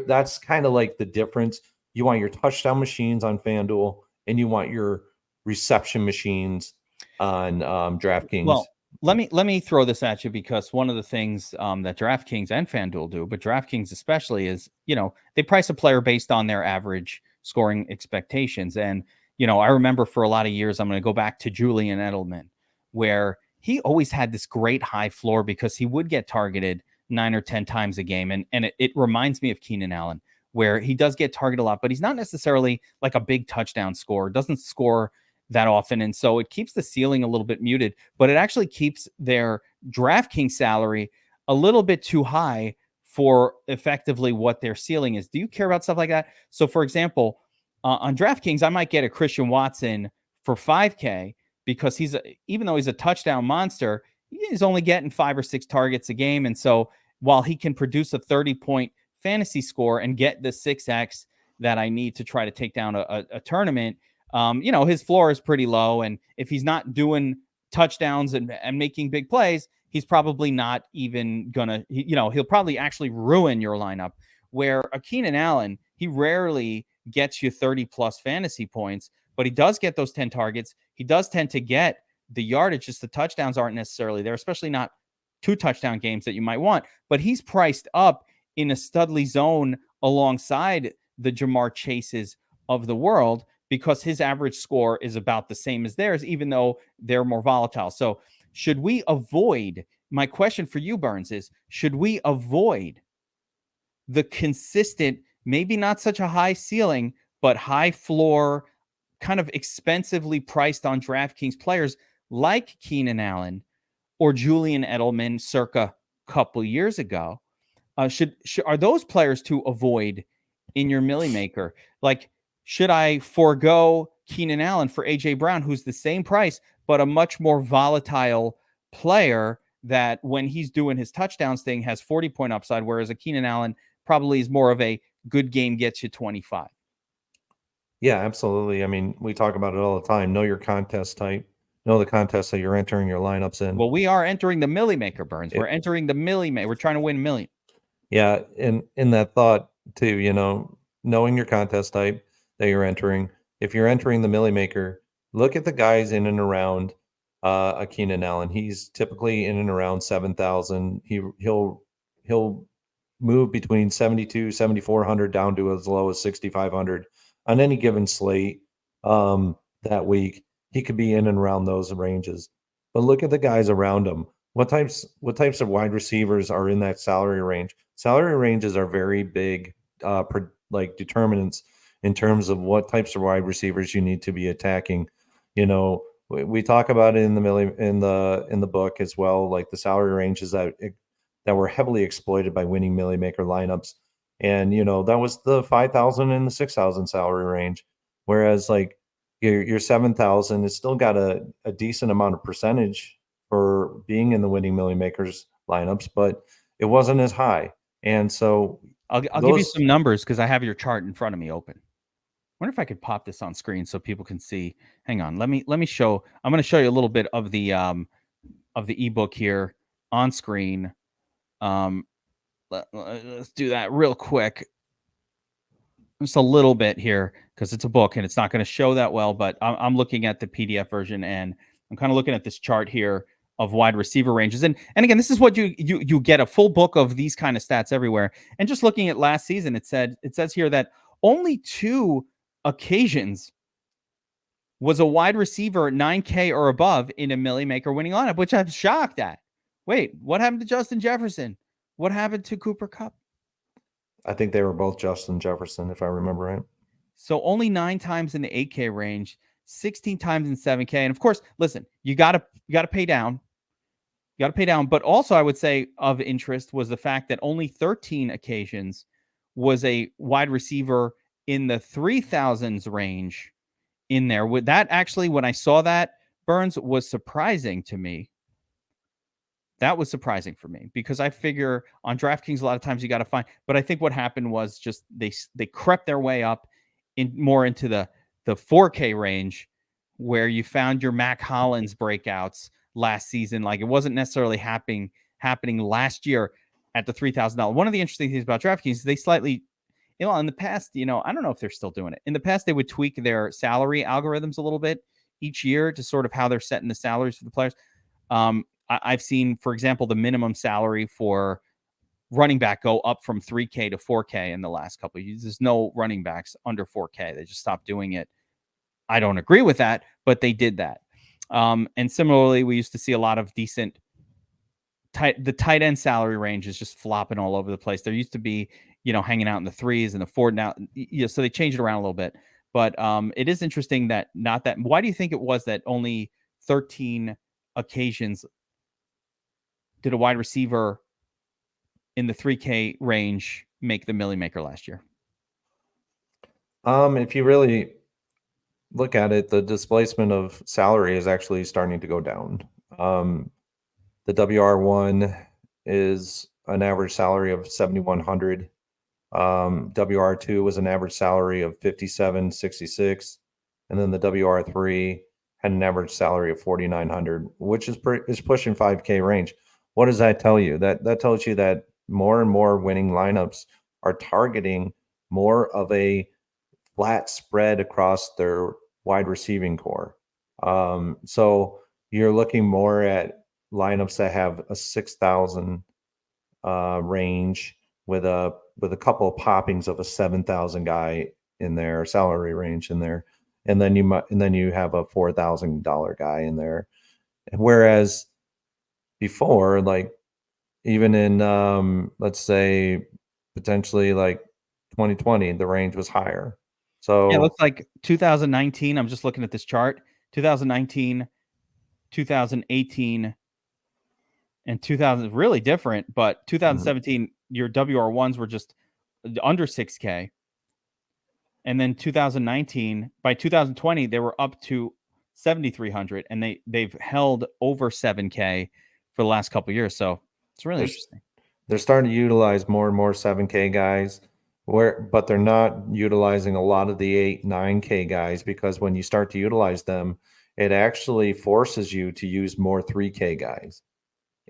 that's kind of like the difference. You want your touchdown machines on FanDuel, and you want your reception machines on DraftKings. Well, let me throw this at you, because one of the things that DraftKings and FanDuel do, but DraftKings especially, is they price a player based on their average scoring expectations. And I remember for a lot of years, I'm going to go back to Julian Edelman, where he always had this great high floor because he would get targeted 9 or 10 times a game, and it reminds me of Keenan Allen, where he does get targeted a lot, but he's not necessarily like a big touchdown scorer. Doesn't score that often. And so it keeps the ceiling a little bit muted, but it actually keeps their DraftKings salary a little bit too high for effectively what their ceiling is. Do you care about stuff like that? So, for example, on DraftKings, I might get a Christian Watson for 5K because even though he's a touchdown monster, he's only getting 5 or 6 targets a game. And so while he can produce a 30-point fantasy score and get the 6x that I need to try to take down a tournament, his floor is pretty low. And if he's not doing touchdowns and making big plays, he's probably not even gonna, he'll probably actually ruin your lineup. Where a Keenan Allen, he rarely gets you 30 plus fantasy points, but he does get those 10 targets. He does tend to get the yardage, just the touchdowns aren't necessarily there, especially not 2 touchdown games that you might want. But he's priced up in a Studley zone alongside the Jamar Chases of the world, because his average score is about the same as theirs, even though they're more volatile. So should we avoid, my question for you, Burns, is should we avoid the consistent, maybe not such a high ceiling, but high floor, kind of expensively priced on DraftKings players like Keenan Allen or Julian Edelman circa a couple years ago? Are those players to avoid in your Milly Maker? Like, should I forego Keenan Allen for AJ Brown, who's the same price, but a much more volatile player that when he's doing his touchdowns thing has 40-point upside, whereas a Keenan Allen probably is more of a good game gets you 25? Yeah, absolutely. I mean, we talk about it all the time. Know your contest type. Know the contest that you're entering your lineups in. Well, we are entering the Milly Maker, Burns. We're entering the Milly Maker. We're trying to win $1 million. Yeah, and in that thought too, knowing your contest type that you're entering. If you're entering the Milly Maker, look at the guys in and around a Keenan Allen. He's typically in and around 7,000. He'll move between 72, 7,400 down to as low as 6,500 on any given slate that week. He could be in and around those ranges. But look at the guys around him. What types of wide receivers are in that salary range? Salary ranges are very big, determinants in terms of what types of wide receivers you need to be attacking. We talk about it in the book as well, like the salary ranges that were heavily exploited by winning Milly Maker lineups, and that was the 5,000 and the 6,000 salary range. Whereas like your 7,000 has still got a decent amount of percentage for being in the winning Milly Makers lineups, but it wasn't as high. And so I'll give you some numbers because I have your chart in front of me open. I wonder if I could pop this on screen so people can see. Hang on. Let me show. I'm going to show you a little bit of the ebook here on screen. Let's do that real quick. Just a little bit here because it's a book and it's not going to show that well, but I'm looking at the PDF version and I'm kind of looking at this chart here of wide receiver ranges. And again, this is what you get a full book of these kind of stats everywhere. And just looking at last season, it says here that only 2 occasions was a wide receiver 9K or above in a Milly Maker winning lineup, which I'm shocked at. Wait, what happened to Justin Jefferson? What happened to Cooper Kupp? I think they were both Justin Jefferson, if I remember right. So only 9 times in the 8K range, 16 times in 7K. And of course, listen, you gotta pay down. You gotta pay down. But also I would say of interest was the fact that only 13 occasions was a wide receiver in the 3,000s range in there. With that, actually, when I saw that, Burns, was surprising to me. That was surprising for me because I figure on DraftKings a lot of times you got to find. But I think what happened was just they crept their way up more into the 4K range, where you found your Mac Hollins breakouts last season. Like it wasn't necessarily happening last year. at the $3,000. One of the interesting things about DraftKings is they slightly, in the past, I don't know if they're still doing it. In the past, they would tweak their salary algorithms a little bit each year to sort of how they're setting the salaries for the players. I've seen, for example, the minimum salary for running back go up from 3K to 4K in the last couple of years. There's no running backs under 4K. They just stopped doing it. I don't agree with that, but they did that. And similarly, we used to see a lot of decent the tight end salary range is just flopping all over the place. There used to be, hanging out in the 3s and the 4 now. So they changed it around a little bit. But it is interesting that why do you think it was that only 13 occasions did a wide receiver in the 3K range make the Milly Maker last year? If you really look at it, the displacement of salary is actually starting to go down. The WR1 is an average salary of 7,100. WR2 was an average salary of 5766, and then the WR3 had an average salary of 4,900, which is pushing 5K range. What does that tell you? That tells you that more and more winning lineups are targeting more of a flat spread across their wide receiving core. So you're looking more at lineups that have a 6,000 range with a couple of poppings of a 7,000 guy in their salary range in there, and then you have a $4,000 guy in there. Whereas before, like even in let's say potentially like 2020, the range was higher. So yeah, it looks like 2019. I'm just looking at this chart. 2019, 2018, and 2000 is really different. But 2017, your WR1s were just under 6K. And then 2019, by 2020, they were up to 7,300, and they've held over 7K for the last couple of years. So it's really interesting. They're starting to utilize more and more 7K guys, but they're not utilizing a lot of the 8, 9K guys, because when you start to utilize them, it actually forces you to use more 3K guys.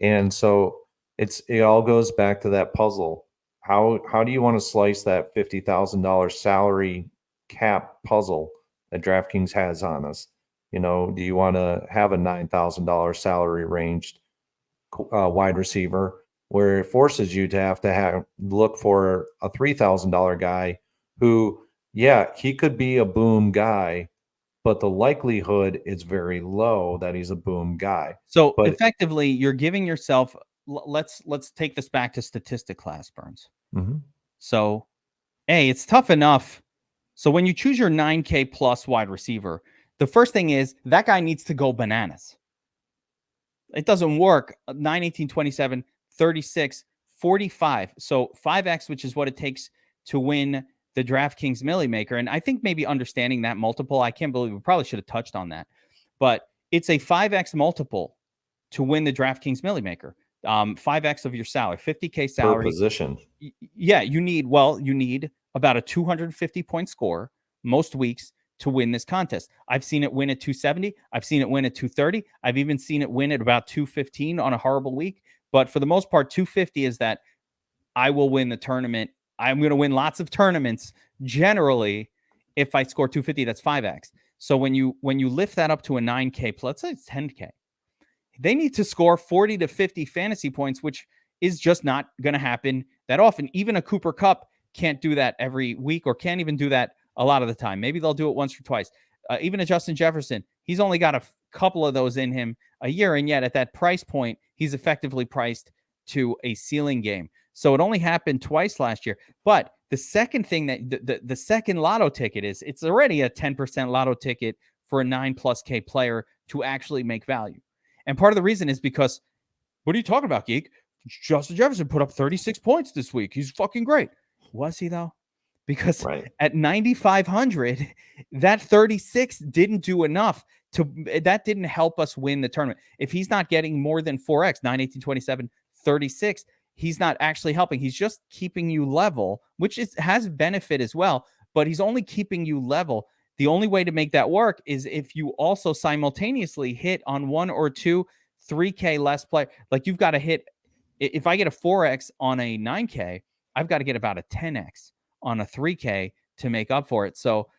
And so it all goes back to that puzzle. How do you want to slice that $50,000 salary cap puzzle that DraftKings has on us? Do you want to have a $9,000 salary ranged wide receiver, where it forces you to have look for a $3,000 guy who, yeah, he could be a boom guy, but the likelihood is very low that he's a boom guy. So But effectively, you're giving yourself. Let's take this back to statistic class, Burns. So, it's tough enough. So when you choose your 9K plus wide receiver, the first thing is that guy needs to go bananas. It doesn't work. 9, 18, 27, 36, 45. So 5X, which is what it takes to win the DraftKings Milly Maker. And I think maybe understanding that multiple, I can't believe we probably should have touched on that. But it's a 5X multiple to win the DraftKings Milly Maker. 5X of your salary, 50K salary. Per position. Yeah, you need about a 250 point score most weeks to win this contest. I've seen it win at 270. I've seen it win at 230. I've even seen it win at about 215 on a horrible week. But for the most part, 250 is that I will win the tournament. I'm going to win lots of tournaments. Generally, if I score 250, that's 5X. So when you lift that up to a 9K plus, let's say it's 10K, they need to score 40 to 50 fantasy points, which is just not going to happen that often. Even a Cooper Kupp can't do that every week, or can't even do that a lot of the time. Maybe they'll do it once or twice. Even a Justin Jefferson, he's only got a couple of those in him a year, and yet at that price point, he's effectively priced to a ceiling game. So it only happened twice last year. But the second thing that the second lotto ticket is, it's already a 10% lotto ticket for a 9+K player to actually make value. And part of the reason is because, what are you talking about, geek? Justin Jefferson put up 36 points this week. He's fucking great. Was he, though? Because at 9,500, that 36 didn't do enough that didn't help us win the tournament. If he's not getting more than 4X, 9, 18, 27, 36, he's not actually helping. He's just keeping you level, which has benefit as well, but he's only keeping you level. The only way to make that work is if you also simultaneously hit on 1 or 2 3K less play. Like, you've got to hit If I get a 4x on a 9K, I've got to get about a 10x on a 3K to make up for it. So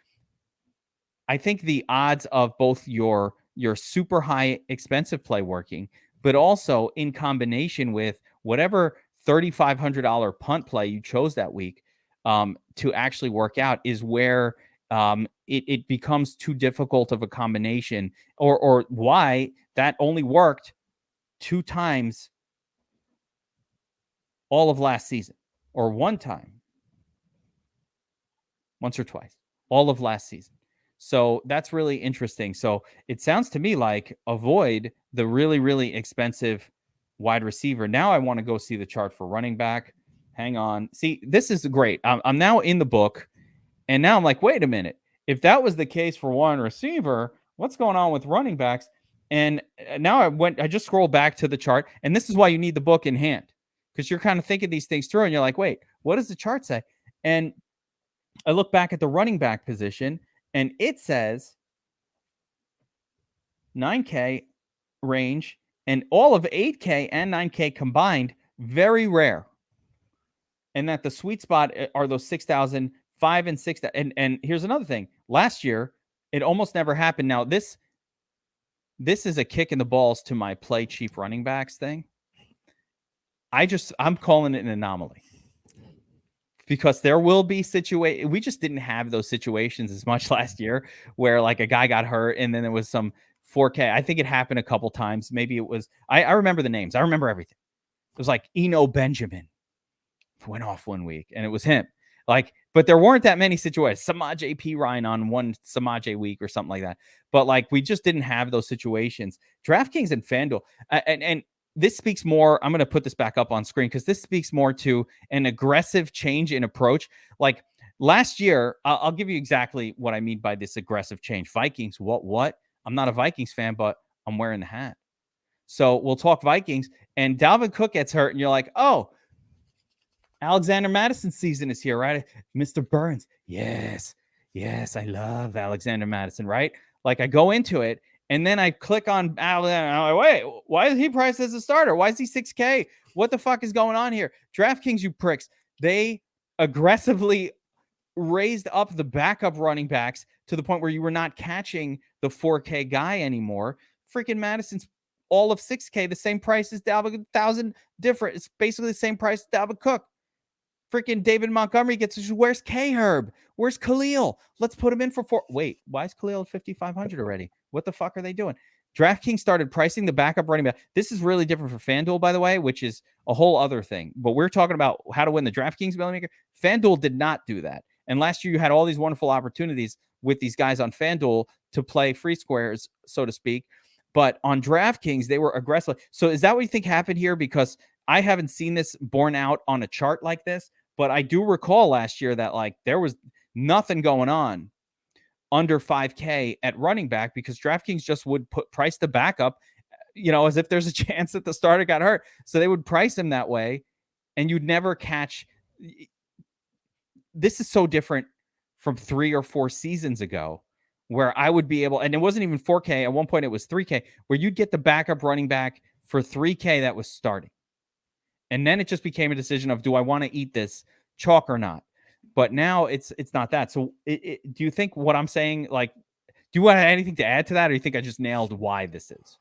I think the odds of both your super high expensive play working, but also in combination with whatever $3,500 punt play you chose that week to actually work out is where it becomes too difficult of a combination, or why that only worked 2 times all of last season, or one time, once or twice, all of last season. So that's really interesting. So it sounds to me like avoid the really, really expensive wide receiver. Now I want to go see the chart for running back. Hang on. See, this is great. I'm now in the book, and now I'm like, wait a minute. If that was the case for one receiver, what's going on with running backs? And now I just scrolled back to the chart, and this is why you need the book in hand, because you're kind of thinking these things through, and you're like, wait, what does the chart say? And I look back at the running back position, and it says 9K range, and all of 8K and 9K combined, very rare. And that the sweet spot are those 6,000, 5 and 6. And here's another thing. Last year, it almost never happened. Now, this is a kick in the balls to my play cheap running backs thing. I'm calling it an anomaly, because there will be situations. We just didn't have those situations as much last year where like a guy got hurt and then there was some 4K. I think it happened a couple times. Maybe it was, I remember the names. I remember everything. It was like Eno Benjamin went off one week and it was him. Like, but there weren't that many situations. Samaj P. Ryan on one Samaj week or something like that. But like, we just didn't have those situations. DraftKings and FanDuel, and this speaks more. I'm going to put this back up on screen because this speaks more to an aggressive change in approach. Like last year, I'll give you exactly what I mean by this aggressive change. Vikings, what? I'm not a Vikings fan, but I'm wearing the hat. So we'll talk Vikings, and Dalvin Cook gets hurt, and you're like, oh, Alexander Madison's season is here, right? Mr. Burns. Yes, I love Alexander Madison, right? Like I go into it, and then I click on Alexander. Wait, why is he priced as a starter? Why is he 6K? What the fuck is going on here? DraftKings, you pricks. They aggressively raised up the backup running backs to the point where you were not catching the 4K guy anymore. Freaking Madison's all of 6K, the same price as Dalvin, 1,000 different. It's basically the same price as Dalvin Cook. Freaking David Montgomery gets, where's K-Herb? Where's Khalil? Let's put him in for 4. Wait, why is Khalil at 5,500 already? What the fuck are they doing? DraftKings started pricing the backup running back. This is really different for FanDuel, by the way, which is a whole other thing. But we're talking about how to win the DraftKings Milly Maker. FanDuel did not do that. And last year you had all these wonderful opportunities with these guys on FanDuel to play free squares, so to speak. But on DraftKings, they were aggressive. So is that what you think happened here? Because I haven't seen this borne out on a chart like this, but I do recall last year that like there was nothing going on under 5K at running back because DraftKings just would price the backup, as if there's a chance that the starter got hurt. So they would price him that way, and you'd never catch. This is so different from 3 or 4 seasons ago, where I would be able, and it wasn't even 4K. At one point, it was 3K, where you'd get the backup running back for 3K that was starting. And then it just became a decision of, do I want to eat this chalk or not? But now it's not that. So do you think what I'm saying, like, do you want anything to add to that, or do you think I just nailed why this is?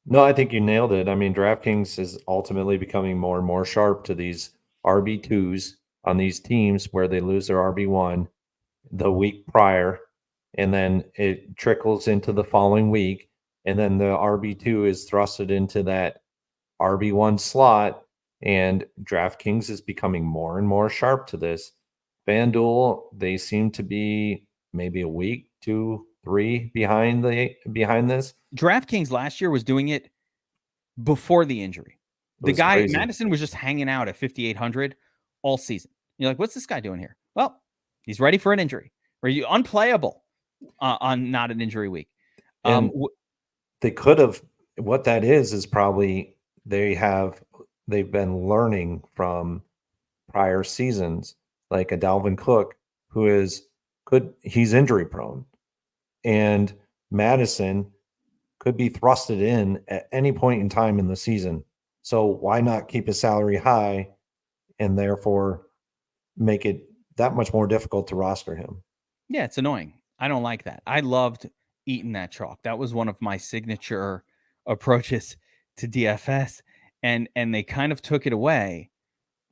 No, I think you nailed it. I mean, DraftKings is ultimately becoming more and more sharp to these RB2s on these teams where they lose their RB1 the week prior, and then it trickles into the following week, and then the RB2 is thrusted into that RB1 slot, and DraftKings is becoming more and more sharp to this. FanDuel, they seem to be maybe a week, 2, 3 behind this. DraftKings last year was doing it before the injury. The guy, crazy. Madison, was just hanging out at 5,800 all season. You're like, what's this guy doing here? Well, he's ready for an injury. Are you unplayable on not an injury week? They could have. What that is probably they've been learning from prior seasons, like a Dalvin Cook, he's injury prone, and Madison could be thrusted in at any point in time in the season. So why not keep his salary high and therefore make it that much more difficult to roster him? Yeah, it's annoying. I don't like that. I loved eating that chalk. That was one of my signature approaches to DFS, and they kind of took it away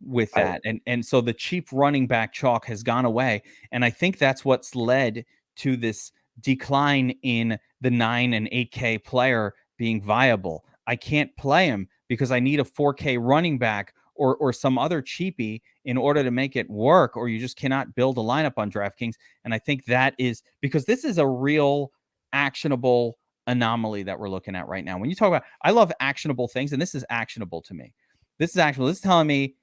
with I that. And so the cheap running back chalk has gone away, and I think that's what's led to this decline in the 9 and 8K player being viable. I can't play him because I need a 4K running back or some other cheapie in order to make it work, or you just cannot build a lineup on DraftKings. And I think that is because this is a real actionable anomaly that we're looking at right now. When you talk about, I love actionable things, and this is actionable to me. This is actionable. This is telling me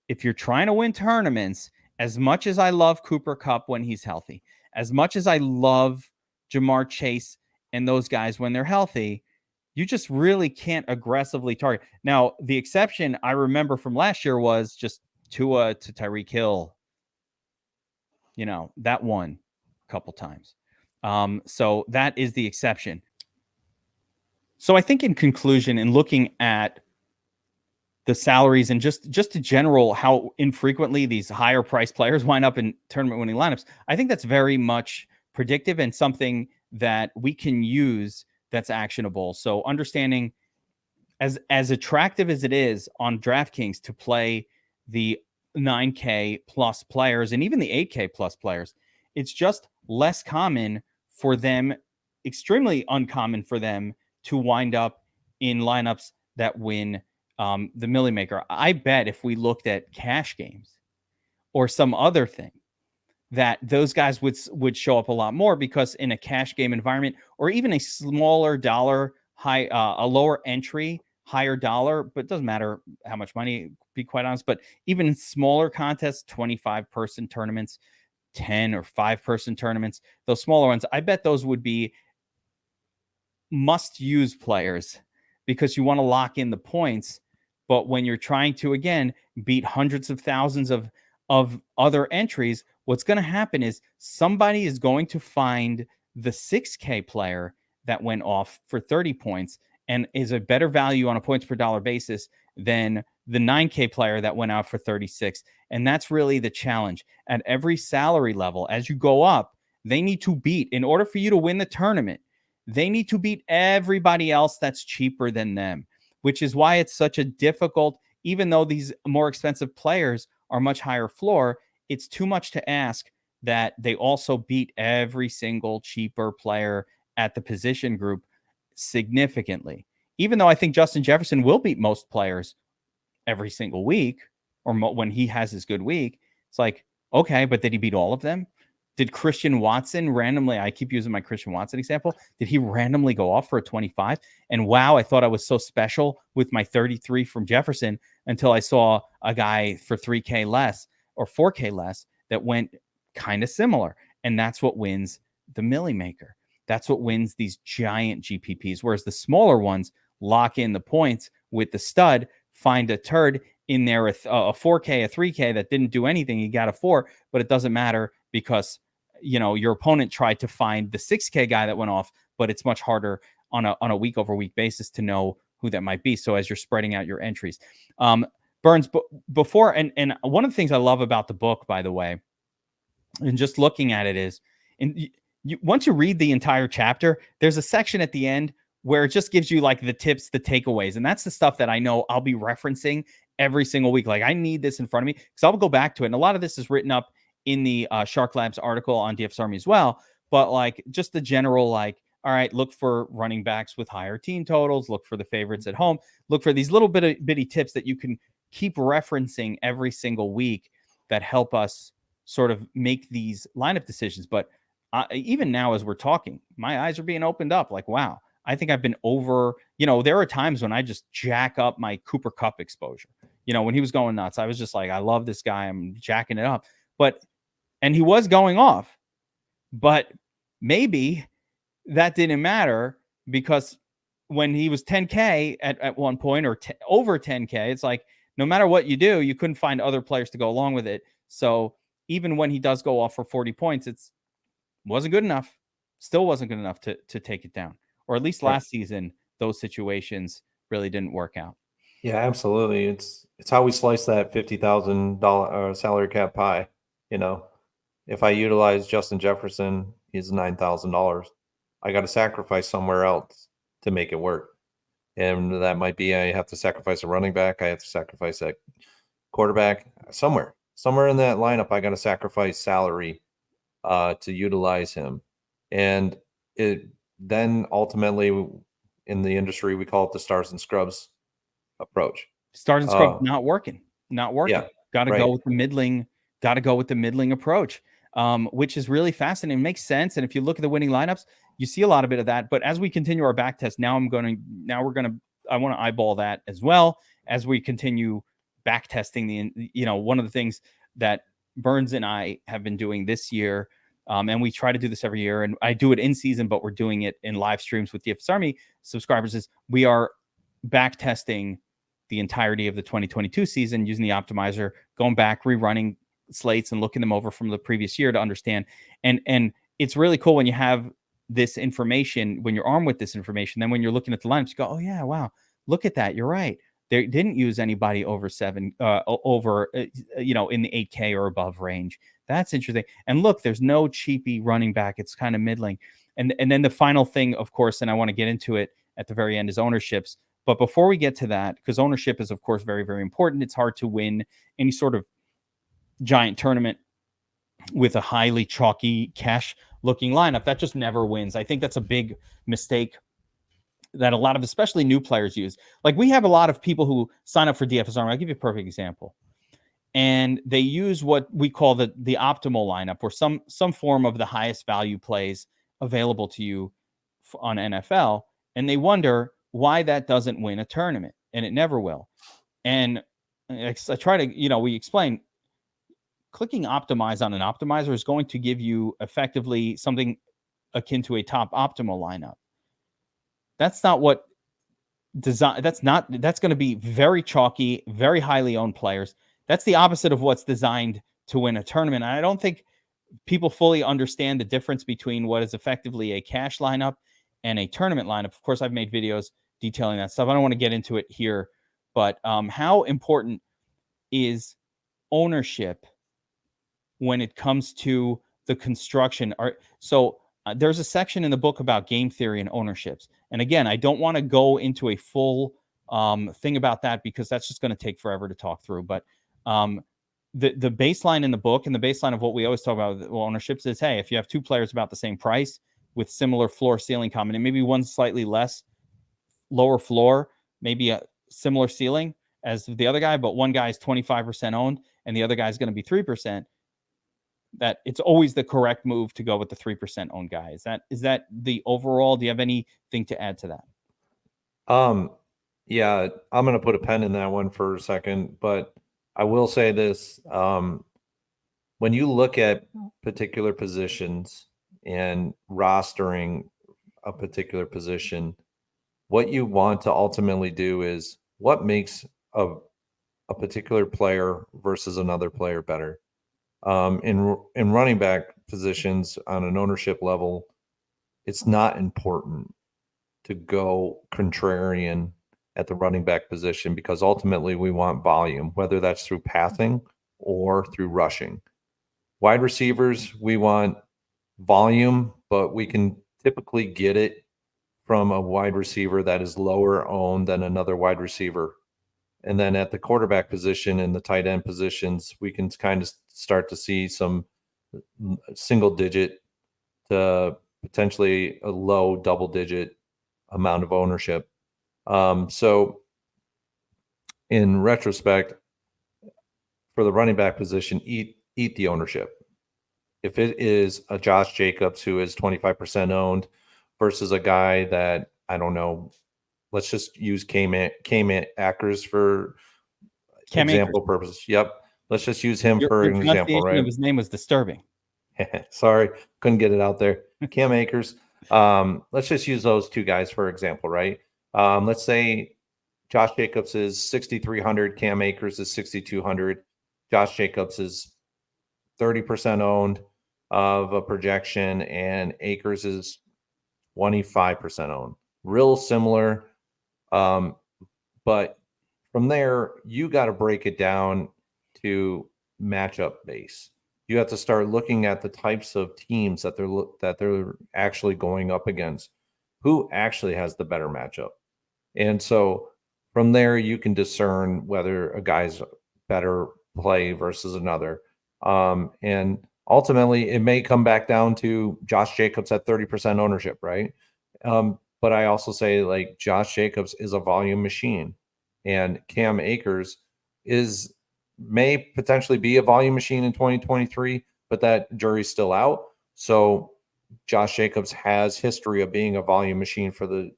if you're trying to win tournaments, as much as I love Cooper Kupp when he's healthy, as much as I love Jamar Chase and those guys when they're healthy, you just really can't aggressively target. Now, the exception I remember from last year was just Tua to Tyreek Hill. You know, that one a couple times. So that is the exception. So I think in conclusion, in looking at the salaries and just in general how infrequently these higher priced players wind up in tournament winning lineups, I think that's very much predictive and something that we can use that's actionable. So understanding as attractive as it is on DraftKings to play the 9K plus players and even the 8K plus players, it's just less common for them, extremely uncommon for them to wind up in lineups that win the Milly Maker. I bet if we looked at cash games or some other thing, that those guys would show up a lot more, because in a cash game environment or even a smaller dollar high, a lower entry, higher dollar, but it doesn't matter how much money, be quite honest. But even in smaller contests, 25-person tournaments, 10 or 5-person tournaments, those smaller ones, I bet those would be must use players because you want to lock in the points. But when you're trying to, again, beat hundreds of thousands of other entries, what's going to happen is somebody is going to find the 6K player that went off for 30 points and is a better value on a points per dollar basis than the 9K player that went out for 36. And that's really the challenge. At every salary level, as you go up, they need to beat, in order for you to win the tournament, they need to beat everybody else that's cheaper than them, which is why it's such a difficult, even though these more expensive players are much higher floor, it's too much to ask that they also beat every single cheaper player at the position group significantly. Even though I think Justin Jefferson will beat most players every single week, or when he has his good week, it's like, okay, but did he beat all of them? Did Christian Watson randomly, I keep using my Christian Watson example, did he randomly go off for a 25? And wow, I thought I was so special with my 33 from Jefferson until I saw a guy for 3K less or 4K less that went kind of similar. And that's what wins the Milly Maker. That's what wins these giant GPPs, whereas the smaller ones lock in the points with the stud, find a turd in there, a 4K, a 3K that didn't do anything. He got a 4, but it doesn't matter because your opponent tried to find the 6K guy that went off, but it's much harder on a week over week basis to know who that might be. So as you're spreading out your entries, Burns, before, and one of the things I love about the book, by the way, and just looking at it is, and once you read the entire chapter, there's a section at the end where it just gives you like the tips, the takeaways. And that's the stuff that I know I'll be referencing every single week. Like I need this in front of me because I'll go back to it. And a lot of this is written up in the Shark Labs article on DFS Army as well. But like just the general, like, all right, look for running backs with higher team totals, look for the favorites at home, look for these little bitty tips that you can keep referencing every single week that help us sort of make these lineup decisions. But even now, as we're talking, my eyes are being opened up. Like, wow, I think I've been over, there are times when I just jack up my Cooper Kupp exposure. When he was going nuts, I was just like, I love this guy. I'm jacking it up. And he was going off, but maybe that didn't matter because when he was 10K at one point or over 10K, it's like, no matter what you do, you couldn't find other players to go along with it. So even when he does go off for 40 points, it's wasn't good enough. Still wasn't good enough to take it down. Or at least last season, those situations really didn't work out. Yeah, absolutely. It's how we slice that $50,000 salary cap pie. You know, if I utilize Justin Jefferson, he's $9,000. I got to sacrifice somewhere else to make it work. And that might be I have to sacrifice a running back. I have to sacrifice a quarterback somewhere in that lineup. I got to sacrifice salary to utilize him. And it then ultimately in the industry, we call it the stars and scrubs approach. Start and scrub Uh, not working, not working. yeah, Got to go right. with the middling. Got to go with the middling approach, which is really fascinating. It makes sense. And if you look at the winning lineups, you see a lot of bit of that. But as we continue our back test, I want to eyeball that as well as we continue back testing one of the things that Burns and I have been doing this year. And we try to do this every year, and I do it in season, but we're doing it in live streams with DFS Army subscribers. Is we are back testing the entirety of the 2022 season using the optimizer, going back, rerunning slates and looking them over from the previous year to understand. And it's really cool when you have this information, when you're armed with this information, then when you're looking at the lineups, you go, oh yeah, wow, look at that. You're right. They didn't use anybody over in the 8K or above range. That's interesting. And look, there's no cheapy running back. It's kind of middling. And then the final thing, of course, and I want to get into it at the very end, is ownerships. But before we get to that, because ownership is, of course, very, very important, it's hard to win any sort of giant tournament with a highly chalky cash looking lineup. That just never wins. I think that's a big mistake that a lot of, especially new players, use. Like, we have a lot of people who sign up for DFS Army. I'll give you a perfect example. And they use what we call the optimal lineup, or some form of the highest value plays available to you on NFL. And they wonder why that doesn't win a tournament, and it never will. And I try to, we explain, clicking optimize on an optimizer is going to give you effectively something akin to a top optimal lineup. That's not what design. That's going to be very chalky, very highly owned players. That's the opposite of what's designed to win a tournament. And I don't think people fully understand the difference between what is effectively a cash lineup and a tournament lineup. Of course, I've made videos detailing that stuff. I don't want to get into it here, but how important is ownership when it comes to the construction? There's a section in the book about game theory and ownerships. And again, I don't want to go into a full thing about that because that's just going to take forever to talk through. But the baseline in the book, and the baseline of what we always talk about with ownerships, is, hey, if you have two players about the same price with similar floor ceiling common, and maybe one's slightly lower floor, maybe a similar ceiling as the other guy, but one guy is 25% owned and the other guy is going to be 3%, that it's always the correct move to go with the 3% owned guy. Is that the overall? Do you have anything to add to that? Yeah, I'm going to put a pen in that one for a second, but I will say this. When you look at particular positions and rostering a particular position, what you want to ultimately do is what makes a particular player versus another player better. In running back positions on an ownership level, it's not important to go contrarian at the running back position because ultimately we want volume, whether that's through passing or through rushing. Wide receivers, we want volume, but we can typically get it from a wide receiver that is lower owned than another wide receiver. And then at the quarterback position and the tight end positions, we can kind of start to see some single digit to potentially a low double digit amount of ownership. So in retrospect, for the running back position, eat the ownership. If it is a Josh Jacobs who is 25% owned versus a guy that, I don't know, let's just use Cam Akers for Cam example Akers. purposes. Yep. Let's just use him Your for an example, pronunciation of right? his name was disturbing. Sorry, couldn't get it out there. Cam Akers. Let's just use those two guys for example, right? Let's say Josh Jacobs is 6,300, Cam Akers is 6,200. Josh Jacobs is 30% owned of a projection, and Akers is 25% owned. Real similar, but From there, you got to break it down to matchup base. You have to start looking at the types of teams that they're actually going up against. Who actually has the better matchup? And so from there, you can discern whether a guy's better play versus another. And ultimately, it may come back down to Josh Jacobs at 30% ownership, right? But I also say, like, Josh Jacobs is a volume machine, and Cam Akers may potentially be a volume machine in 2023, but that jury's still out. So Josh Jacobs has history of being a volume machine for the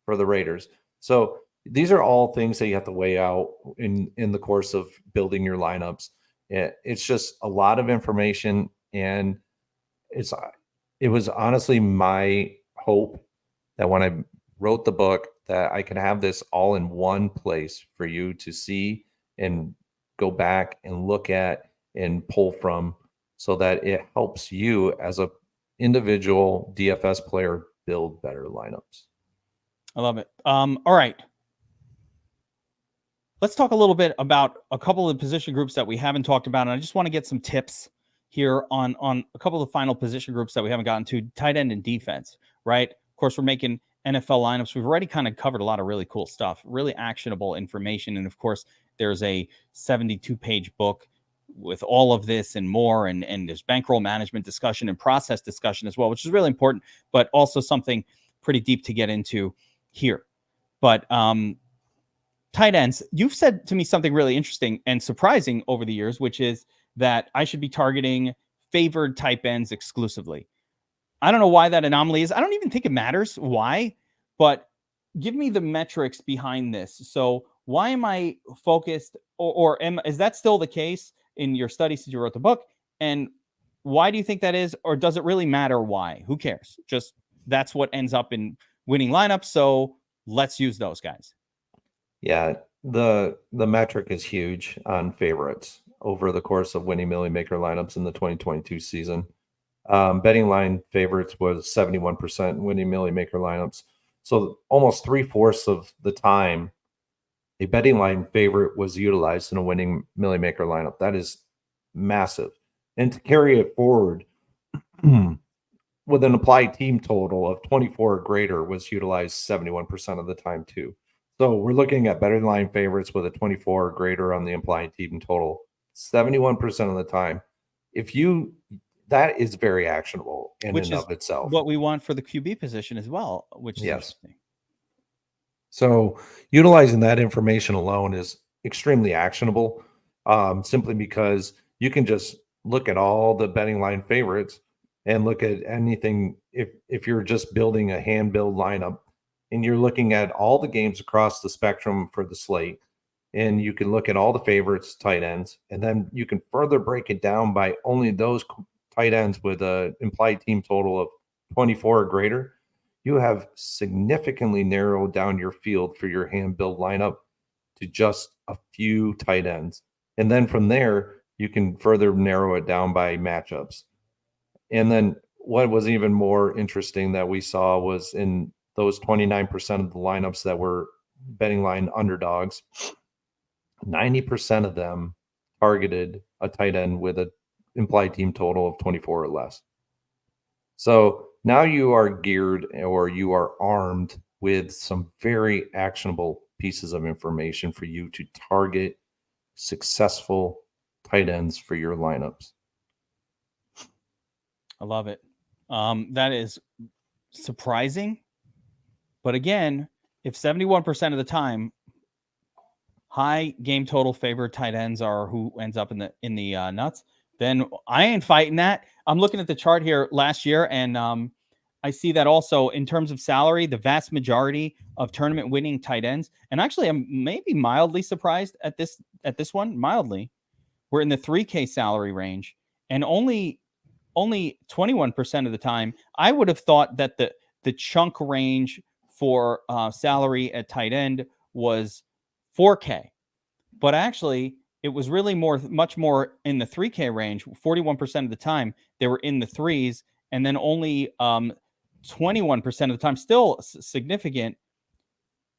Raiders. So these are all things that you have to weigh out in the course of building your lineups. It's just a lot of information, and it was honestly my hope that when I wrote the book that I could have this all in one place for you to see and go back and look at and pull from, so that it helps you as a individual DFS player build better lineups. I love it. All right. Let's talk a little bit about a couple of position groups that we haven't talked about. And I just want to get some tips here on a couple of the final position groups that we haven't gotten to: tight end and defense, right? Of course, we're making NFL lineups. We've already kind of covered a lot of really cool stuff, really actionable information. And of course, there's a 72-page book with all of this and more. And there's bankroll management discussion and process discussion as well, which is really important, but also something pretty deep to get into here. But tight ends, you've said to me something really interesting and surprising over the years, which is that I should be targeting favored tight ends exclusively. I don't know why that anomaly is. I don't even think it matters why, but give me the metrics behind this. So why am I focused, is that still the case in your study since you wrote the book? And why do you think that is? Or does it really matter why? Who cares? Just that's what ends up in winning lineups. So let's use those guys. Yeah, the metric is huge on favorites over the course of winning Milly Maker lineups in the 2022 season. Betting line favorites was 71% winning Milly Maker lineups. So almost 3/4 of the time, a betting line favorite was utilized in a winning Milly Maker lineup. That is massive. And to carry it forward, with an applied team total of 24 or greater was utilized 71% of the time too. So we're looking at betting line favorites with a 24 or greater on the implied team total 71% of the time. That is very actionable in and of itself. What we want for the QB position as well, which is interesting. So utilizing that information alone is extremely actionable, simply because you can just look at all the betting line favorites and look at anything. If you're just building a hand build lineup and you're looking at all the games across the spectrum for the slate, and you can look at all the favorites, tight ends, and then you can further break it down by only those tight ends with an implied team total of 24 or greater, you have significantly narrowed down your field for your hand build lineup to just a few tight ends. And then from there, you can further narrow it down by matchups. And then what was even more interesting that we saw was in those 29% of the lineups that were betting line underdogs, 90% of them targeted a tight end with an implied team total of 24 or less. So now you are geared, or you are armed with some very actionable pieces of information for you to target successful tight ends for your lineups. I love it. That is surprising. But again, if 71% of the time high game total favorite tight ends are who ends up in the nuts, then I ain't fighting that. I'm looking at the chart here last year, and I see that also in terms of salary, the vast majority of tournament winning tight ends, and actually I'm maybe mildly surprised at this one, mildly, we're in the 3K salary range, and only 21% of the time. I would have thought that the chunk range for salary at tight end was 4K, but actually it was really much more in the 3K range. 41% of the time they were in the threes, and then only 21% of the time, still significant,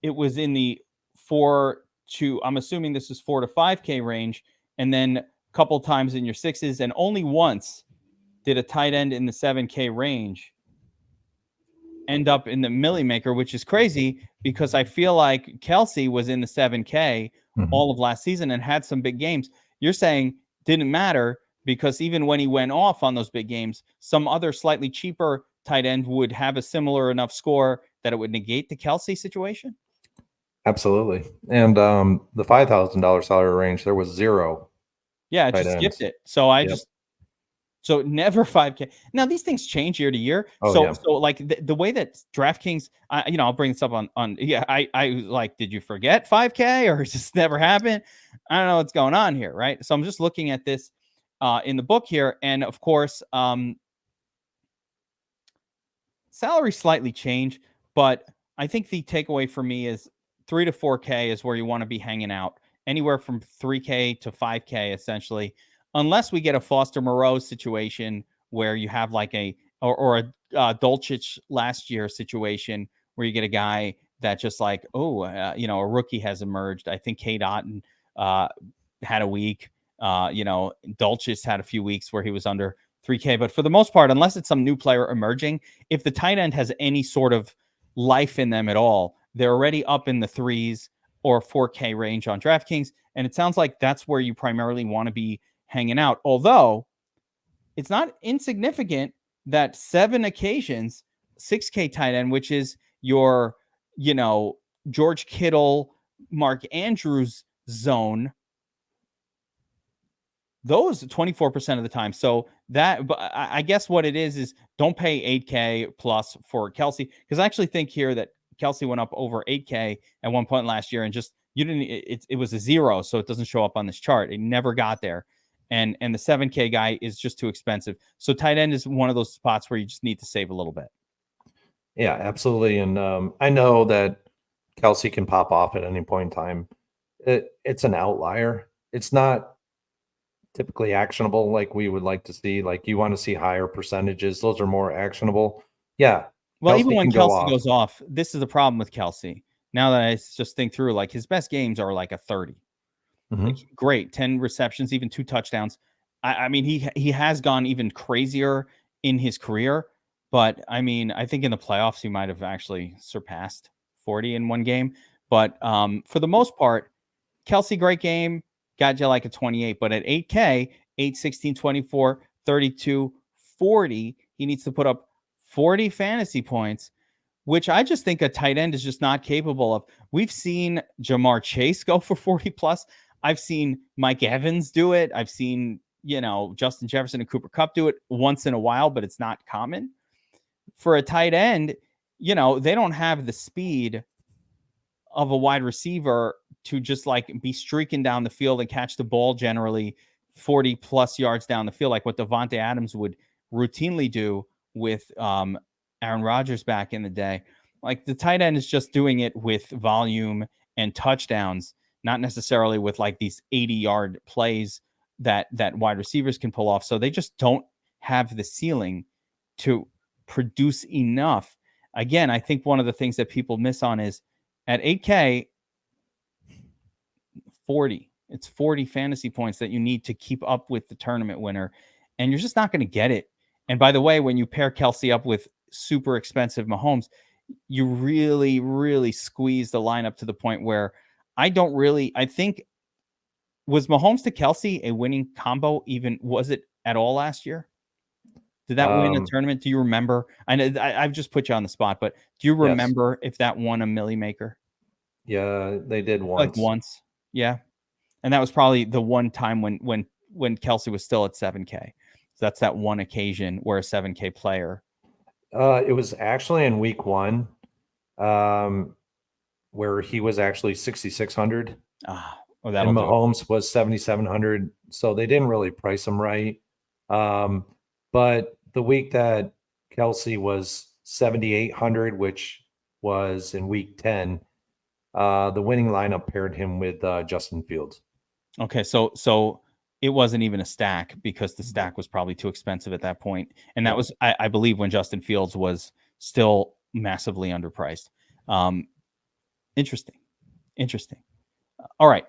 it was in the 4 to, I'm assuming this is 4 to 5K range, and then a couple times in your 6s, and only once did a tight end in the 7K range end up in the Milly Maker, which is crazy because I feel like Kelsey was in the 7K all of last season and had some big games. You're saying didn't matter because even when he went off on those big games, some other slightly cheaper tight end would have a similar enough score that it would negate the Kelsey situation? Absolutely. And the $5,000 salary range, there was 0 Yeah, I tight just skipped ends. it. So I Yep. just so never 5K. Now these things change year to year. Oh, So yeah. so like the way that DraftKings, I'll bring this up on yeah. I like, did you forget 5K or just never happened? I don't know what's going on here, right? So I'm just looking at this in the book here, and of course, salary slightly changed, but I think the takeaway for me is 3 to 4K is where you want to be hanging out. Anywhere from 3K to 5K, essentially, unless we get a Foster Moreau situation where you have like or a Dolchich last year situation where you get a guy that just like, a rookie has emerged. I think Kate Otten had a week. Dolchich had a few weeks where he was under 3K. But for the most part, unless it's some new player emerging, if the tight end has any sort of life in them at all, they're already up in the 3s or 4K range on DraftKings. And it sounds like that's where you primarily want to be hanging out. Although it's not insignificant that 7 occasions, 6K tight end, which is your, George Kittle, Mark Andrews zone, those 24% of the time. So that, but I guess what it is don't pay 8K plus for Kelsey, because I actually think here that Kelsey went up over 8K at one point last year, and just it was a 0, so it doesn't show up on this chart. It never got there, and the 7K guy is just too expensive. So tight end is one of those spots where you just need to save a little bit. Yeah, absolutely. And I know that Kelsey can pop off at any point in time. It's an outlier. It's not typically actionable like we would like to see. Like you want to see higher percentages. Those are more actionable. Yeah. Well, Kelsey even when can go Kelsey off. goes off, this is the problem with Kelsey. Now that I just think through, like his best games are like a 30. Like, great, 10 receptions, even 2 touchdowns. I mean, he has gone even crazier in his career, but I mean, I think in the playoffs he might have actually surpassed 40 in one game. But for the most part, Kelsey, great game, got you like a 28. But at 8K, 8, 16, 24, 32, 40, he needs to put up 40 fantasy points, which I just think a tight end is just not capable of. We've seen Jamar Chase go for 40 plus. I've seen Mike Evans do it. I've seen, Justin Jefferson and Cooper Kupp do it once in a while, but it's not common. For a tight end, they don't have the speed of a wide receiver to just like be streaking down the field and catch the ball generally 40 plus yards down the field, like what Devontae Adams would routinely do with Aaron Rodgers back in the day. Like the tight end is just doing it with volume and touchdowns, not necessarily with like these 80-yard plays that wide receivers can pull off. So they just don't have the ceiling to produce enough. Again, I think one of the things that people miss on is at 8K, 40. It's 40 fantasy points that you need to keep up with the tournament winner, and you're just not going to get it. And by the way, when you pair Kelsey up with super expensive Mahomes, you really, really squeeze the lineup to the point where I think, was Mahomes to Kelsey a winning combo? Even was it at all last year? Did that win a tournament? Do you remember? I know I've just put you on the spot, but do you remember if that won a Milly Maker? Yeah, they did Like once. once. Yeah. And that was probably the one time when Kelsey was still at 7K. So that's that one occasion where a 7K player. It was actually in week 1, where he was actually 6,600. And Mahomes was 7,700. So they didn't really price him right. But the week that Kelsey was 7,800, which was in week 10, the winning lineup paired him with Justin Fields. Okay, so it wasn't even a stack because the stack was probably too expensive at that point. And that was, I believe, when Justin Fields was still massively underpriced. Interesting. All right.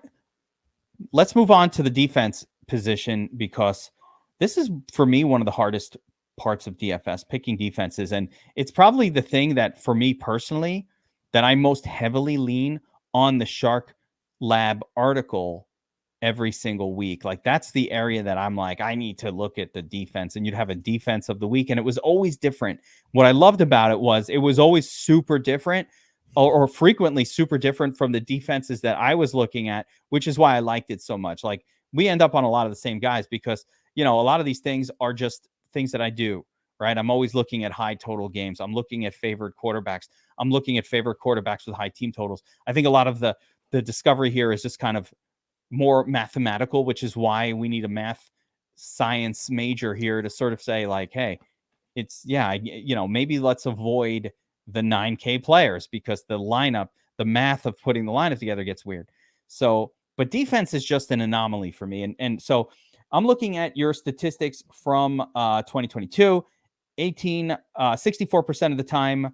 Let's move on to the defense position, because this is, for me, one of the hardest parts of DFS, picking defenses. And it's probably the thing that, for me personally, that I most heavily lean on the Shark Lab article every single week. Like, that's the area that I'm like, I need to look at the defense, and you'd have a defense of the week. And it was always different. What I loved about it was always super different, or frequently super different from the defenses that I was looking at, which is why I liked it so much. Like, we end up on a lot of the same guys because, a lot of these things are just things that I do, right? I'm always looking at high total games. I'm looking at favored quarterbacks. I'm looking at favorite quarterbacks with high team totals. I think a lot of the discovery here is just kind of more mathematical, which is why we need a math science major here to sort of say, like, hey, it's, maybe let's avoid the 9K players, because the lineup, the math of putting the lineup together gets weird. So, but defense is just an anomaly for me. And so I'm looking at your statistics from 2022, 64% of the time,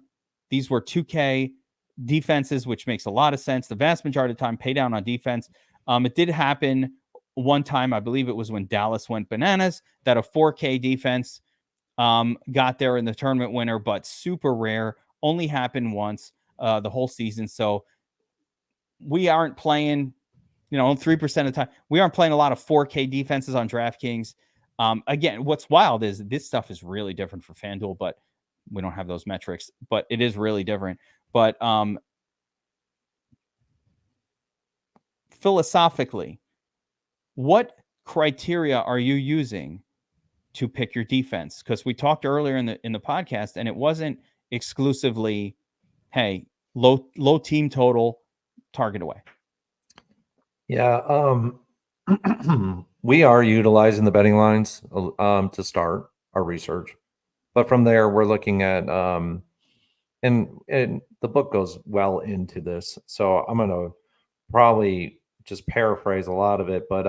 these were 2K defenses, which makes a lot of sense. The vast majority of the time, pay down on defense. It did happen one time, I believe it was when Dallas went bananas, that a 4K defense got there in the tournament winner, but super rare, only happened once the whole season. So we aren't playing, 3% of the time, we aren't playing a lot of 4K defenses on DraftKings. Again, what's wild is this stuff is really different for FanDuel, but we don't have those metrics, but it is really different. But philosophically, what criteria are you using to pick your defense? Because we talked earlier in the podcast, and it wasn't exclusively, hey, low team total, target away. Yeah, we are utilizing the betting lines to start our research, but from there we're looking at and the book goes well into this, so I'm gonna probably just paraphrase a lot of it, but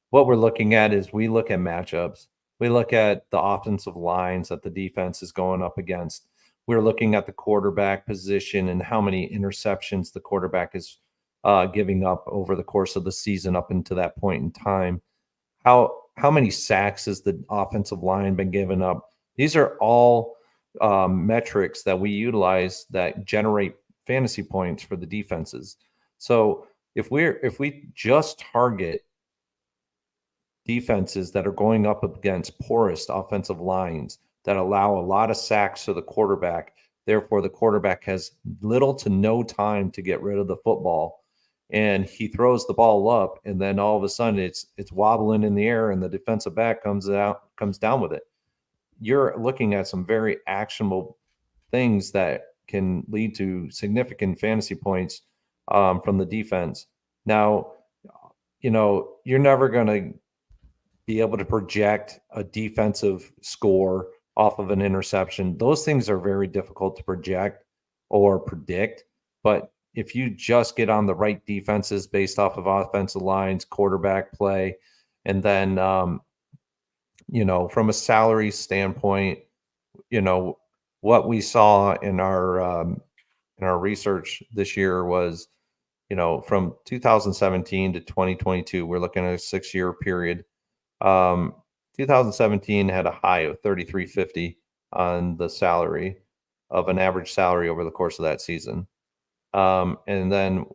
what we're looking at is we look at matchups. We look at the offensive lines that the defense is going up against. We're looking at the quarterback position and how many interceptions the quarterback is giving up over the course of the season up into that point in time. How many sacks has the offensive line been giving up? These are all metrics that we utilize that generate fantasy points for the defenses. So if we just target defenses that are going up against porous offensive lines that allow a lot of sacks to the quarterback, therefore the quarterback has little to no time to get rid of the football, and he throws the ball up, and then all of a sudden it's wobbling in the air, and the defensive back comes down with it. You're looking at some very actionable things that can lead to significant fantasy points from the defense. Now, you're never going to be able to project a defensive score off of an interception. Those things are very difficult to project or predict. But if you just get on the right defenses based off of offensive lines, quarterback play, and then, from a salary standpoint, what we saw in our research this year was, from 2017 to 2022, we're looking at a 6-year period. 2017 had a high of 3350 on the salary of an average salary over the course of that season. And then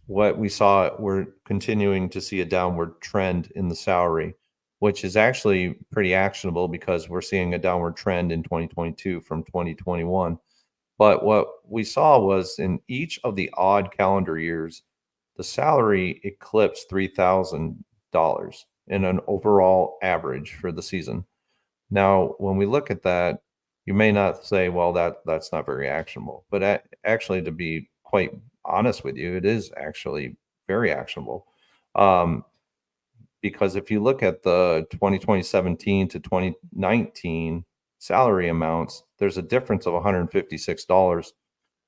what we saw, we're continuing to see a downward trend in the salary, which is actually pretty actionable because we're seeing a downward trend in 2022 from 2021. But what we saw was in each of the odd calendar years, the salary eclipsed $3,000 in an overall average for the season. Now, when we look at that, you may not say, well, that's not very actionable. But actually, to be quite honest with you, it is actually very actionable. Because if you look at the 2017 to 2019 salary amounts, there's a difference of $156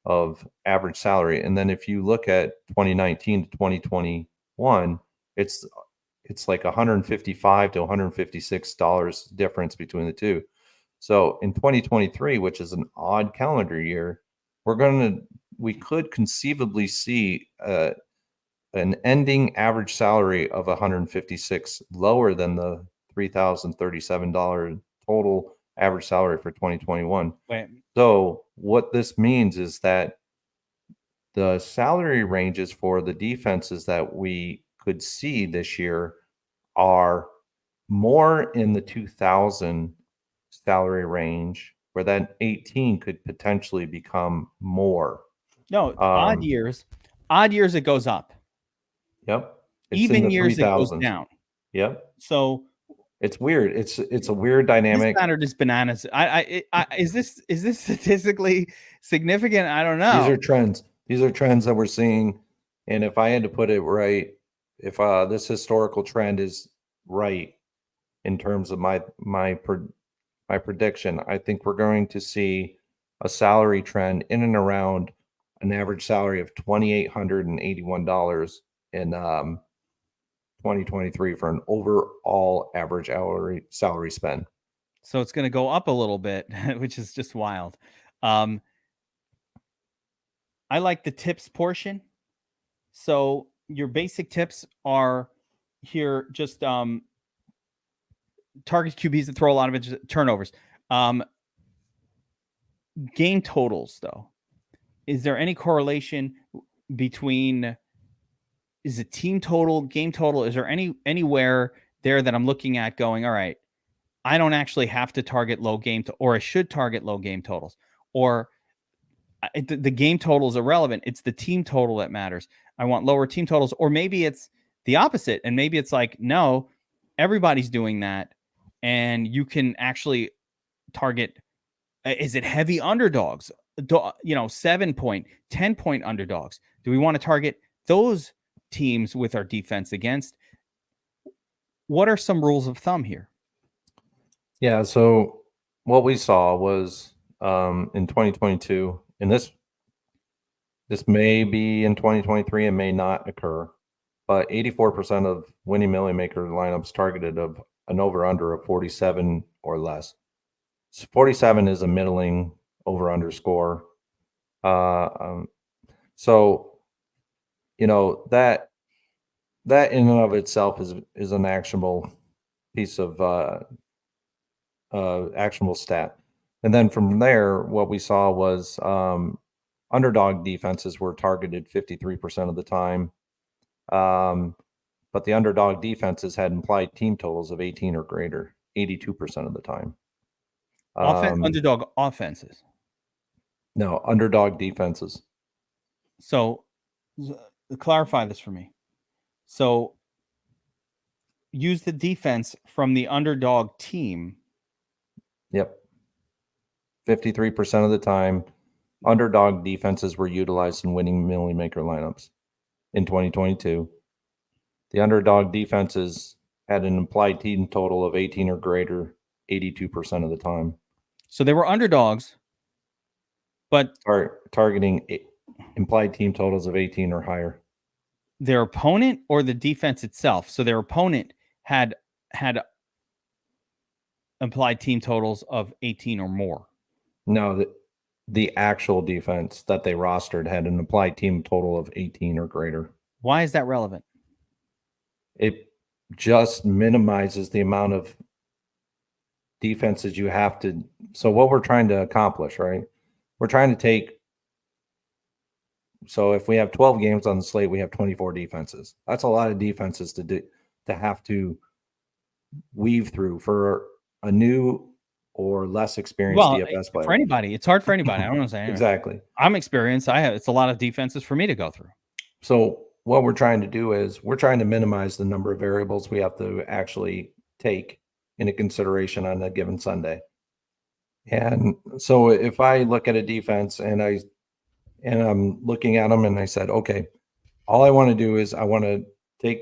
of average salary. And then if you look at 2019 to 2021, it's like $155 to $156 difference between the two. So in 2023, which is an odd calendar year, we could conceivably see a an ending average salary of 156, lower than the $3,037 total average salary for 2021. Wait, So what this means is that the salary ranges for the defenses that we could see this year are more in the 2000 salary range, where that 18 could potentially become more. no, odd years it goes up. Yep. It's in Even the years it goes 3000s. down. Yep. So It's weird. It's a weird this dynamic. matter is bananas. Is this statistically significant? I don't know. These are trends. These are trends that we're seeing. And if I had to put it right, if this historical trend is right in terms of my prediction, I think we're going to see a salary trend in and around an average salary of $2,881 in 2023 for an overall average salary spend. So it's going to go up a little bit, which is just wild. I like the tips portion. So your basic tips are here, just target QBs that throw a lot of turnovers. Game totals, though. Is there any correlation between, is it team total, game total? Is there anywhere there that I'm looking at going, all right, I don't actually have to target low game, or I should target low game totals, or the game total is irrelevant. It's the team total that matters. I want lower team totals, or maybe it's the opposite. And maybe it's like, no, everybody's doing that. And you can actually target, is it heavy underdogs? 7-point, 10-point underdogs. Do we want to target those teams with our defense against? What are some rules of thumb here? Yeah. So what we saw was in 2022, and this may be in 2023 and may not occur, but 84% of winning Milly Maker lineups targeted of an over-under of 47 or less. So 47 is a middling over-under score. So, that in and of itself is an actionable piece of actionable stat. And then from there, what we saw was underdog defenses were targeted 53% of the time. But the underdog defenses had implied team totals of 18 or greater 82% of the time. Underdog offenses. No, underdog defenses. So clarify this for me. So use the defense from the underdog team. Yep. 53% of the time, underdog defenses were utilized in winning Milly Maker lineups in 2022. The underdog defenses had an implied team total of 18 or greater 82% of the time. So they were underdogs, but targeting implied team totals of 18 or higher. Their opponent or the defense itself? So their opponent had implied team totals of 18 or more. No, the actual defense that they rostered had an implied team total of 18 or greater. Why is that relevant? It just minimizes the amount of defenses you have to. So what we're trying to accomplish, right? We're trying to take. So if we have 12 games on the slate, we have 24 defenses. That's a lot of defenses to have to weave through for a new or less experienced DFS player. For anybody, it's hard for anybody. I don't want to say anyway. Exactly. I'm experienced. It's a lot of defenses for me to go through. So what we're trying to do is we're trying to minimize the number of variables we have to actually take into consideration on a given Sunday. And so if I look at a defense and I'm looking at them and I said, okay, all I want to do is I want to take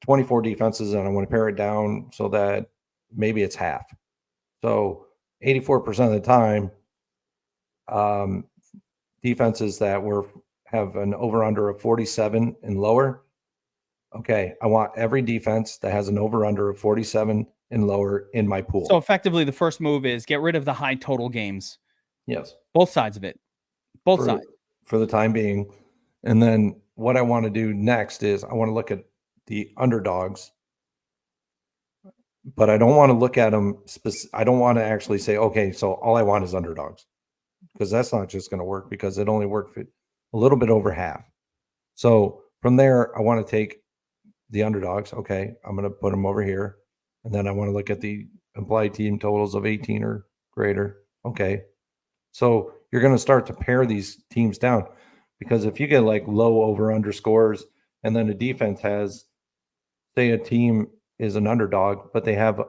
24 defenses and I want to pare it down so that maybe it's half. So 84% of the time, defenses that have an over-under of 47 and lower. Okay, I want every defense that has an over-under of 47 and lower in my pool. So effectively, the first move is get rid of the high total games. Yes. Both sides of it. Both sides. For the time being. And then what I want to do next is I want to look at the underdogs, but I don't want to look at them. I don't want to actually say, okay, so all I want is underdogs, because that's not just going to work, because it only worked for a little bit over half. So from there, I want to take the underdogs. Okay, I'm going to put them over here. And then I want to look at the implied team totals of 18 or greater. Okay. So you're going to start to pare these teams down, because if you get like low over underscores, and then a defense has, say a team is an underdog, but they have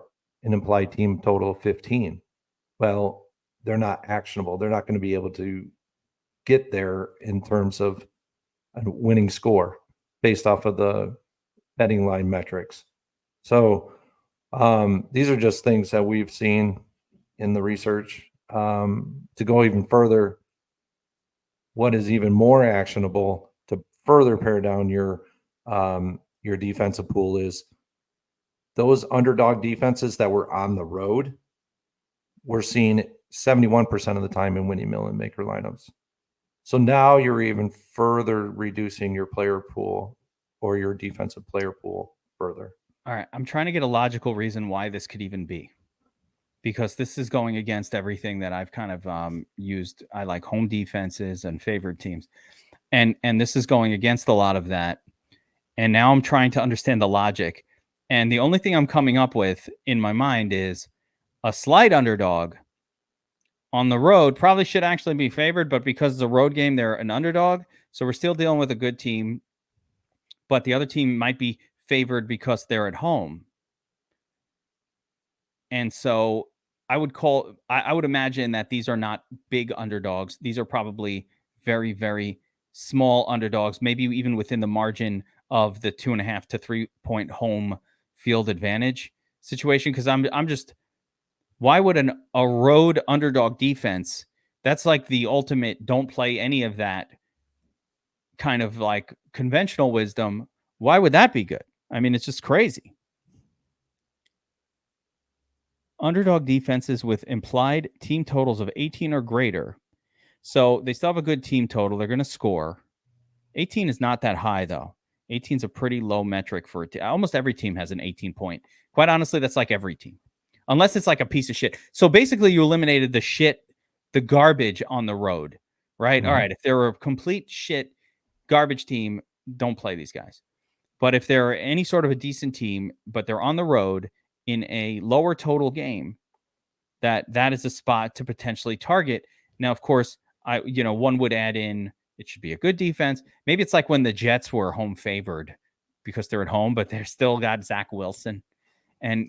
an implied team total of 15. Well, they're not actionable. They're not going to be able to get there in terms of a winning score based off of the betting line metrics. So these are just things that we've seen in the research. To go even further, what is even more actionable to further pare down your defensive pool is those underdog defenses that were on the road. We're seeing 71% of the time in winning Milly Maker lineups. So now you're even further reducing your player pool or your defensive player pool further. All right. I'm trying to get a logical reason why this could even be, because this is going against everything that I've kind of used. I like home defenses and favored teams. And this is going against a lot of that. And now I'm trying to understand the logic. And the only thing I'm coming up with in my mind is a slight underdog on the road probably should actually be favored, but because it's a road game, they're an underdog. So we're still dealing with a good team, but the other team might be favored because they're at home. And so I would imagine that these are not big underdogs. These are probably very, very small underdogs, maybe even within the margin of the 2.5 to 3 point home field advantage situation. Because I'm just, why would a road underdog defense? That's like the ultimate. Don't play any of that kind of like conventional wisdom. Why would that be good? I mean, it's just crazy. Underdog defenses with implied team totals of 18 or greater. So they still have a good team total. They're going to score. 18 is not that high, though. 18 is a pretty low metric for it. Almost every team has an 18 point. Quite honestly, that's like every team, unless it's like a piece of shit. So basically, you eliminated the garbage on the road, right? Mm-hmm. All right. If they're a complete shit garbage team, don't play these guys. But if they're any sort of a decent team, but they're on the road in a lower total game, that is a spot to potentially target. Now, of course, one would add in, it should be a good defense. Maybe it's like when the Jets were home favored because they're at home, but they're still got Zach Wilson. And,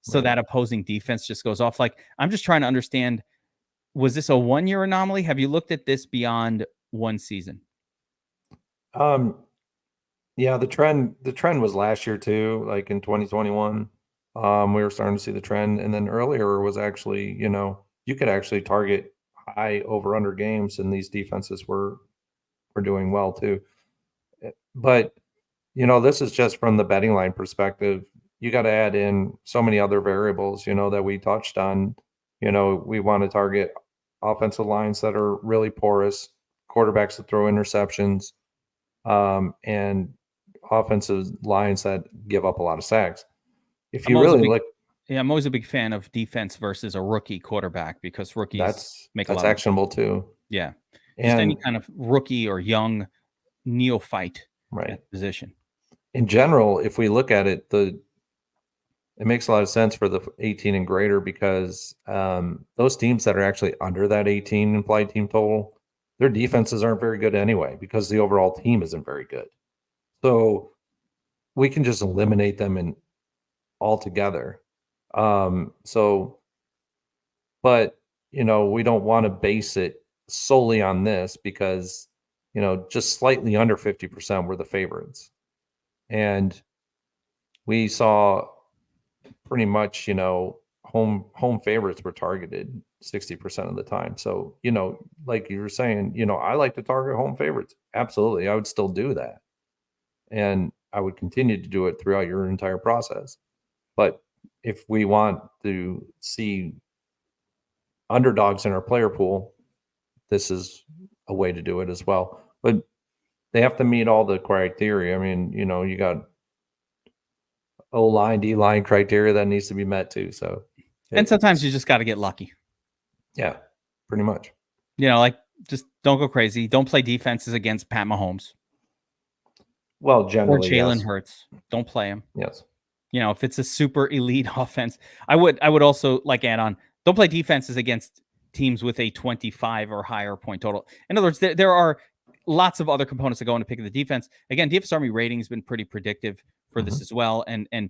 so Right. that opposing defense just goes off. Like, I'm just trying to understand, was this a 1-year anomaly? Have you looked at this beyond one season? Yeah, the trend was last year too, like in 2021. We were starting to see the trend, and then earlier was actually, you could actually target high over under games, and these defenses were doing well too. But this is just from the betting line perspective. You got to add in so many other variables, that we touched on. We want to target offensive lines that are really porous, quarterbacks that throw interceptions, and offensive lines that give up a lot of sacks. If you really look, I'm always a big fan of defense versus a rookie quarterback, because rookies make a lot that's of actionable too. Yeah. Just any And kind of rookie or young neophyte right. at position. In general, if we look at it, it makes a lot of sense for the 18 and greater, because those teams that are actually under that 18 implied team total, their defenses aren't very good anyway, because the overall team isn't very good. So we can just eliminate them altogether. But we don't want to base it solely on this, because just slightly under 50% were the favorites, and we saw pretty much home favorites were targeted 60% of the time. So like you were saying, I like to target home favorites. Absolutely, I would still do that, and I would continue to do it throughout your entire process. But if we want to see underdogs in our player pool, this is a way to do it as well. But they have to meet all the criteria. I mean, you got O-line, D-line criteria that needs to be met too. So, And sometimes you just got to get lucky. Yeah, pretty much. Like just don't go crazy. Don't play defenses against Pat Mahomes. Well, Or generally, Jalen yes. Hurts. Don't play him. Yes. If it's a super elite offense, I would also add on, don't play defenses against teams with a 25 or higher point total. In other words, there are lots of other components that go into picking the defense. Again, DFS Army rating has been pretty predictive for this as well. And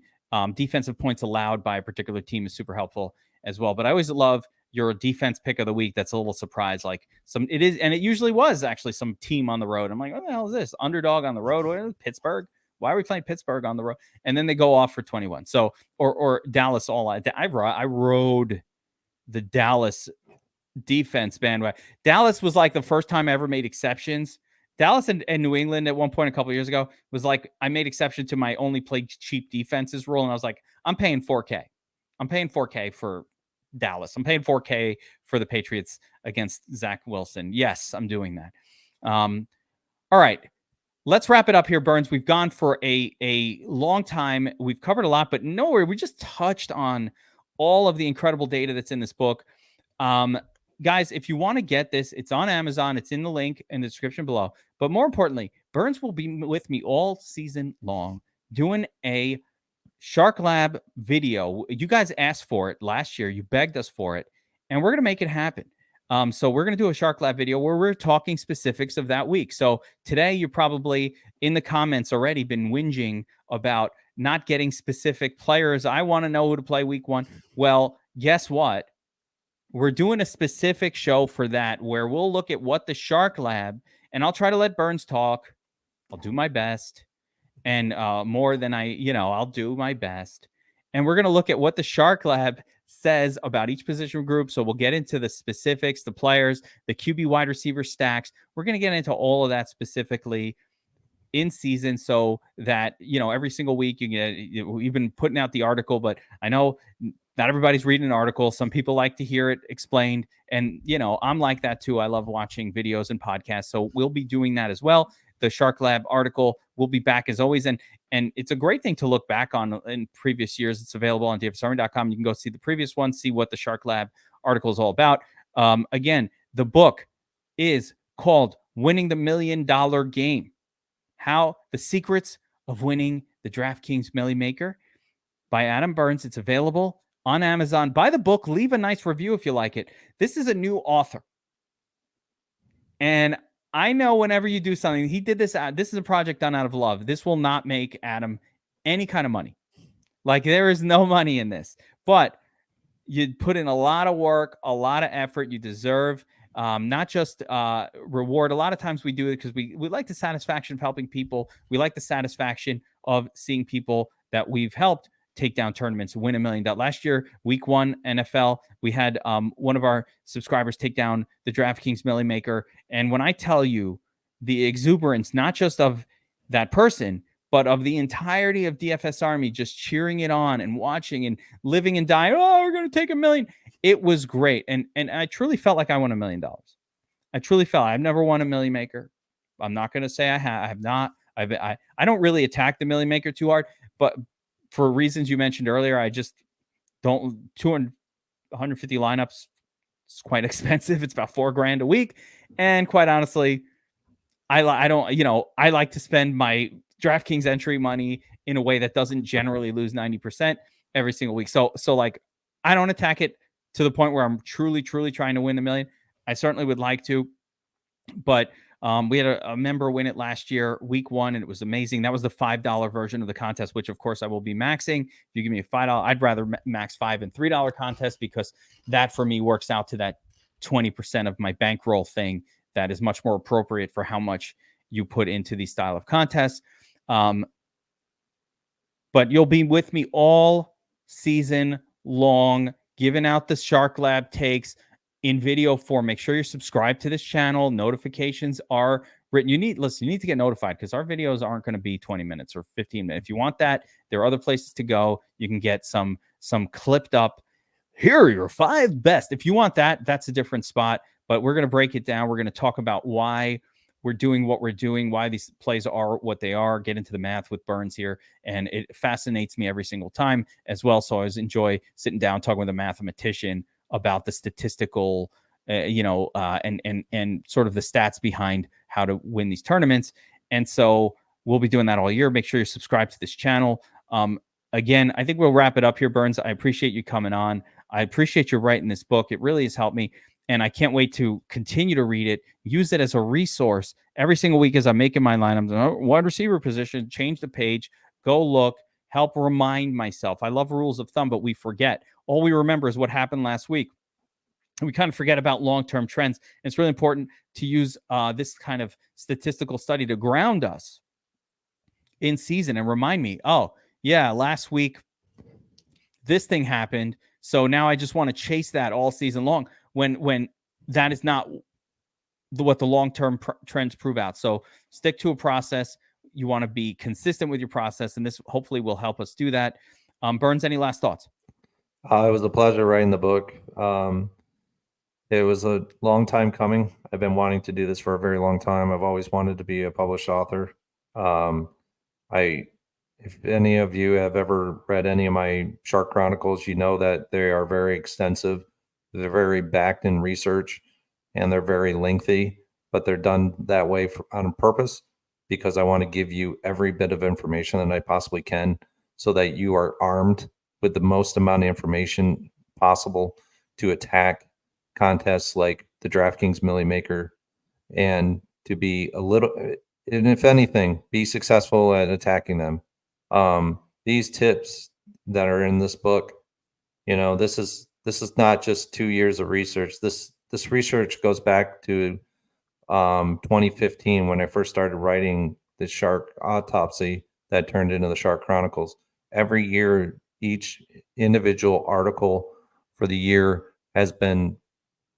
defensive points allowed by a particular team is super helpful as well. But I always love your defense pick of the week. That's a little surprise. Like it is, and it usually was actually some team on the road. I'm like, what the hell is this? Underdog on the road? What is it? Pittsburgh? Why are we playing Pittsburgh on the road? And then they go off for 21. So, or Dallas all I rode the Dallas defense bandwagon. Dallas was like the first time I ever made exceptions. Dallas and New England at one point a couple of years ago was like, I made exception to my only play cheap defenses rule. And I was like, I'm paying 4K. I'm paying 4K for Dallas. I'm paying 4K for the Patriots against Zach Wilson. Yes, I'm doing that. All right. Let's wrap it up here, Burns. We've gone for a long time. We've covered a lot, but nowhere. We just touched on all of the incredible data that's in this book. Guys, if you want to get this, it's on Amazon. It's in the link in the description below. But more importantly, Burns will be with me all season long doing a Shark Lab video. You guys asked for it last year. You begged us for it, and we're going to make it happen. So we're going to do a Shark Lab video where we're talking specifics of that week. So today you're probably in the comments already been whinging about not getting specific players. I want to know who to play week 1. Well, guess what? We're doing a specific show for that where we'll look at what the Shark Lab, and I'll try to let Burns talk. I'll do my best. And more than I'll do my best. And we're going to look at what the Shark Lab says about each position group. So we'll get into the specifics, the players, the QB wide receiver stacks. We're going to get into all of that specifically in season so that, every single week we've been putting out the article, but I know not everybody's reading an article. Some people like to hear it explained. And, I'm like that too. I love watching videos and podcasts. So we'll be doing that as well. The Shark Lab article will be back as always. And it's a great thing to look back on in previous years. It's available on dfsarmy.com. You can go see the previous one, see what the Shark Lab article is all about. Again, the book is called Winning the $1 Million Game. How the Secrets of Winning the DraftKings Milly Maker by Adam Burns. It's available on Amazon. Buy the book. Leave a nice review if you like it. This is a new author. And I know whenever you do something, he did this. This is a project done out of love. This will not make Adam any kind of money. Like there is no money in this, but you put in a lot of work, a lot of effort. You deserve not just reward. A lot of times we do it because we like the satisfaction of helping people. We like the satisfaction of seeing people that we've helped take down tournaments, win $1 million. Last year, week 1 NFL, we had one of our subscribers take down the DraftKings Milly Maker. And when I tell you the exuberance, not just of that person, but of the entirety of DFS Army just cheering it on and watching and living and dying, oh, we're going to take $1 million. It was great. And I truly felt like I won $1 million. I truly felt I've never won a Milly Maker. I'm not going to say I have not. I don't really attack the Milly Maker too hard, but for reasons you mentioned earlier, I just don't. 150 lineups, it's quite expensive. It's about $4,000 a week, and quite honestly, I don't. I like to spend my DraftKings entry money in a way that doesn't generally lose 90% every single week. So like, I don't attack it to the point where I'm truly trying to win $1 million. I certainly would like to, but we had a member win it last year, week 1, and it was amazing. That was the $5 version of the contest, which of course I will be maxing. If you give me a $5, I'd rather max $5 and $3 contest because that for me works out to that 20% of my bankroll thing that is much more appropriate for how much you put into these style of contests. But you'll be with me all season long, giving out the Shark Lab takes in video form. Make sure you're subscribed to this channel. Notifications are written. You need to get notified because our videos aren't going to be 20 minutes or 15 minutes. If you want that, there are other places to go. You can get some clipped up. Here are your 5 best. If you want that, that's a different spot. But we're going to break it down. We're going to talk about why we're doing what we're doing, why these plays are what they are, get into the math with Burns here. And it fascinates me every single time as well. So I always enjoy sitting down, talking with a mathematician about the statistical, and sort of the stats behind how to win these tournaments. And so we'll be doing that all year. Make sure you're subscribed to this channel. Again, I think we'll wrap it up here, Burns. I appreciate you coming on. I appreciate you writing this book. It really has helped me. And I can't wait to continue to read it, use it as a resource every single week as I'm making my lineups. Wide receiver position, change the page, go look, help remind myself. I love rules of thumb, but we forget. All we remember is what happened last week. We kind of forget about long-term trends. It's really important to use this kind of statistical study to ground us in season and remind me, oh, yeah, last week this thing happened. So now I just want to chase that all season long when that is not what the long-term trends prove out. So stick to a process. You want to be consistent with your process, and this hopefully will help us do that. Burns, any last thoughts? It was a pleasure writing the book. It was a long time coming. I've been wanting to do this for a very long time. I've always wanted to be a published author. If any of you have ever read any of my Shark Chronicles, you know that they are very extensive. They're very backed in research, and they're very lengthy, but they're done that way on purpose because I want to give you every bit of information that I possibly can so that you are armed with the most amount of information possible to attack contests like the DraftKings Milly Maker and to be a little, and if anything, be successful at attacking them. These tips that are in this book, this is not just 2 years of research. This research goes back to 2015 when I first started writing the shark autopsy that turned into the Shark Chronicles. Every year, each individual article for the year has been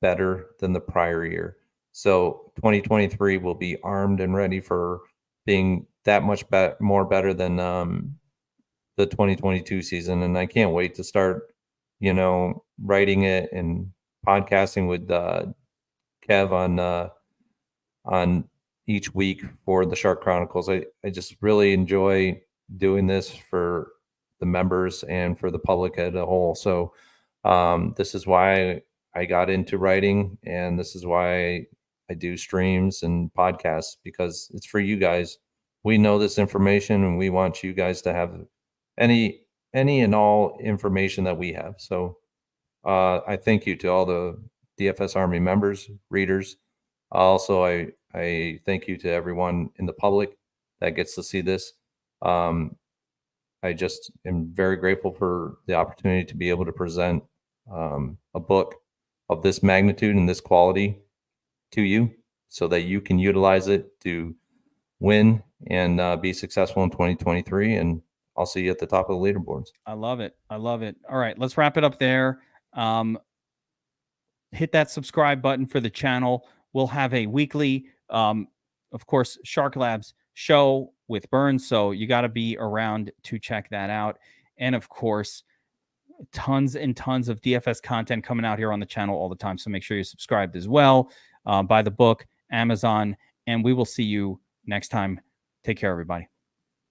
better than the prior year. So 2023 will be armed and ready for being that much more better than the 2022 season. And I can't wait to start, writing it and podcasting with Kev on each week for the Shark Chronicles. I just really enjoy doing this for the members and for the public as a whole. So this is why I got into writing, and this is why I do streams and podcasts, because it's for you guys. We know this information, and we want you guys to have any and all information that we have. So I thank you to all the DFS Army members, readers. Also, I thank you to everyone in the public that gets to see this. I just am very grateful for the opportunity to be able to present a book of this magnitude and this quality to you so that you can utilize it to win and be successful in 2023. And I'll see you at the top of the leaderboards. I love it. I love it. All right, let's wrap it up there. Hit that subscribe button for the channel. We'll have a weekly, of course, Shark Labs show with Burns. So you got to be around to check that out. And of course, tons and tons of DFS content coming out here on the channel all the time. So make sure you're subscribed as well. Buy the book, Amazon, and we will see you next time. Take care, everybody.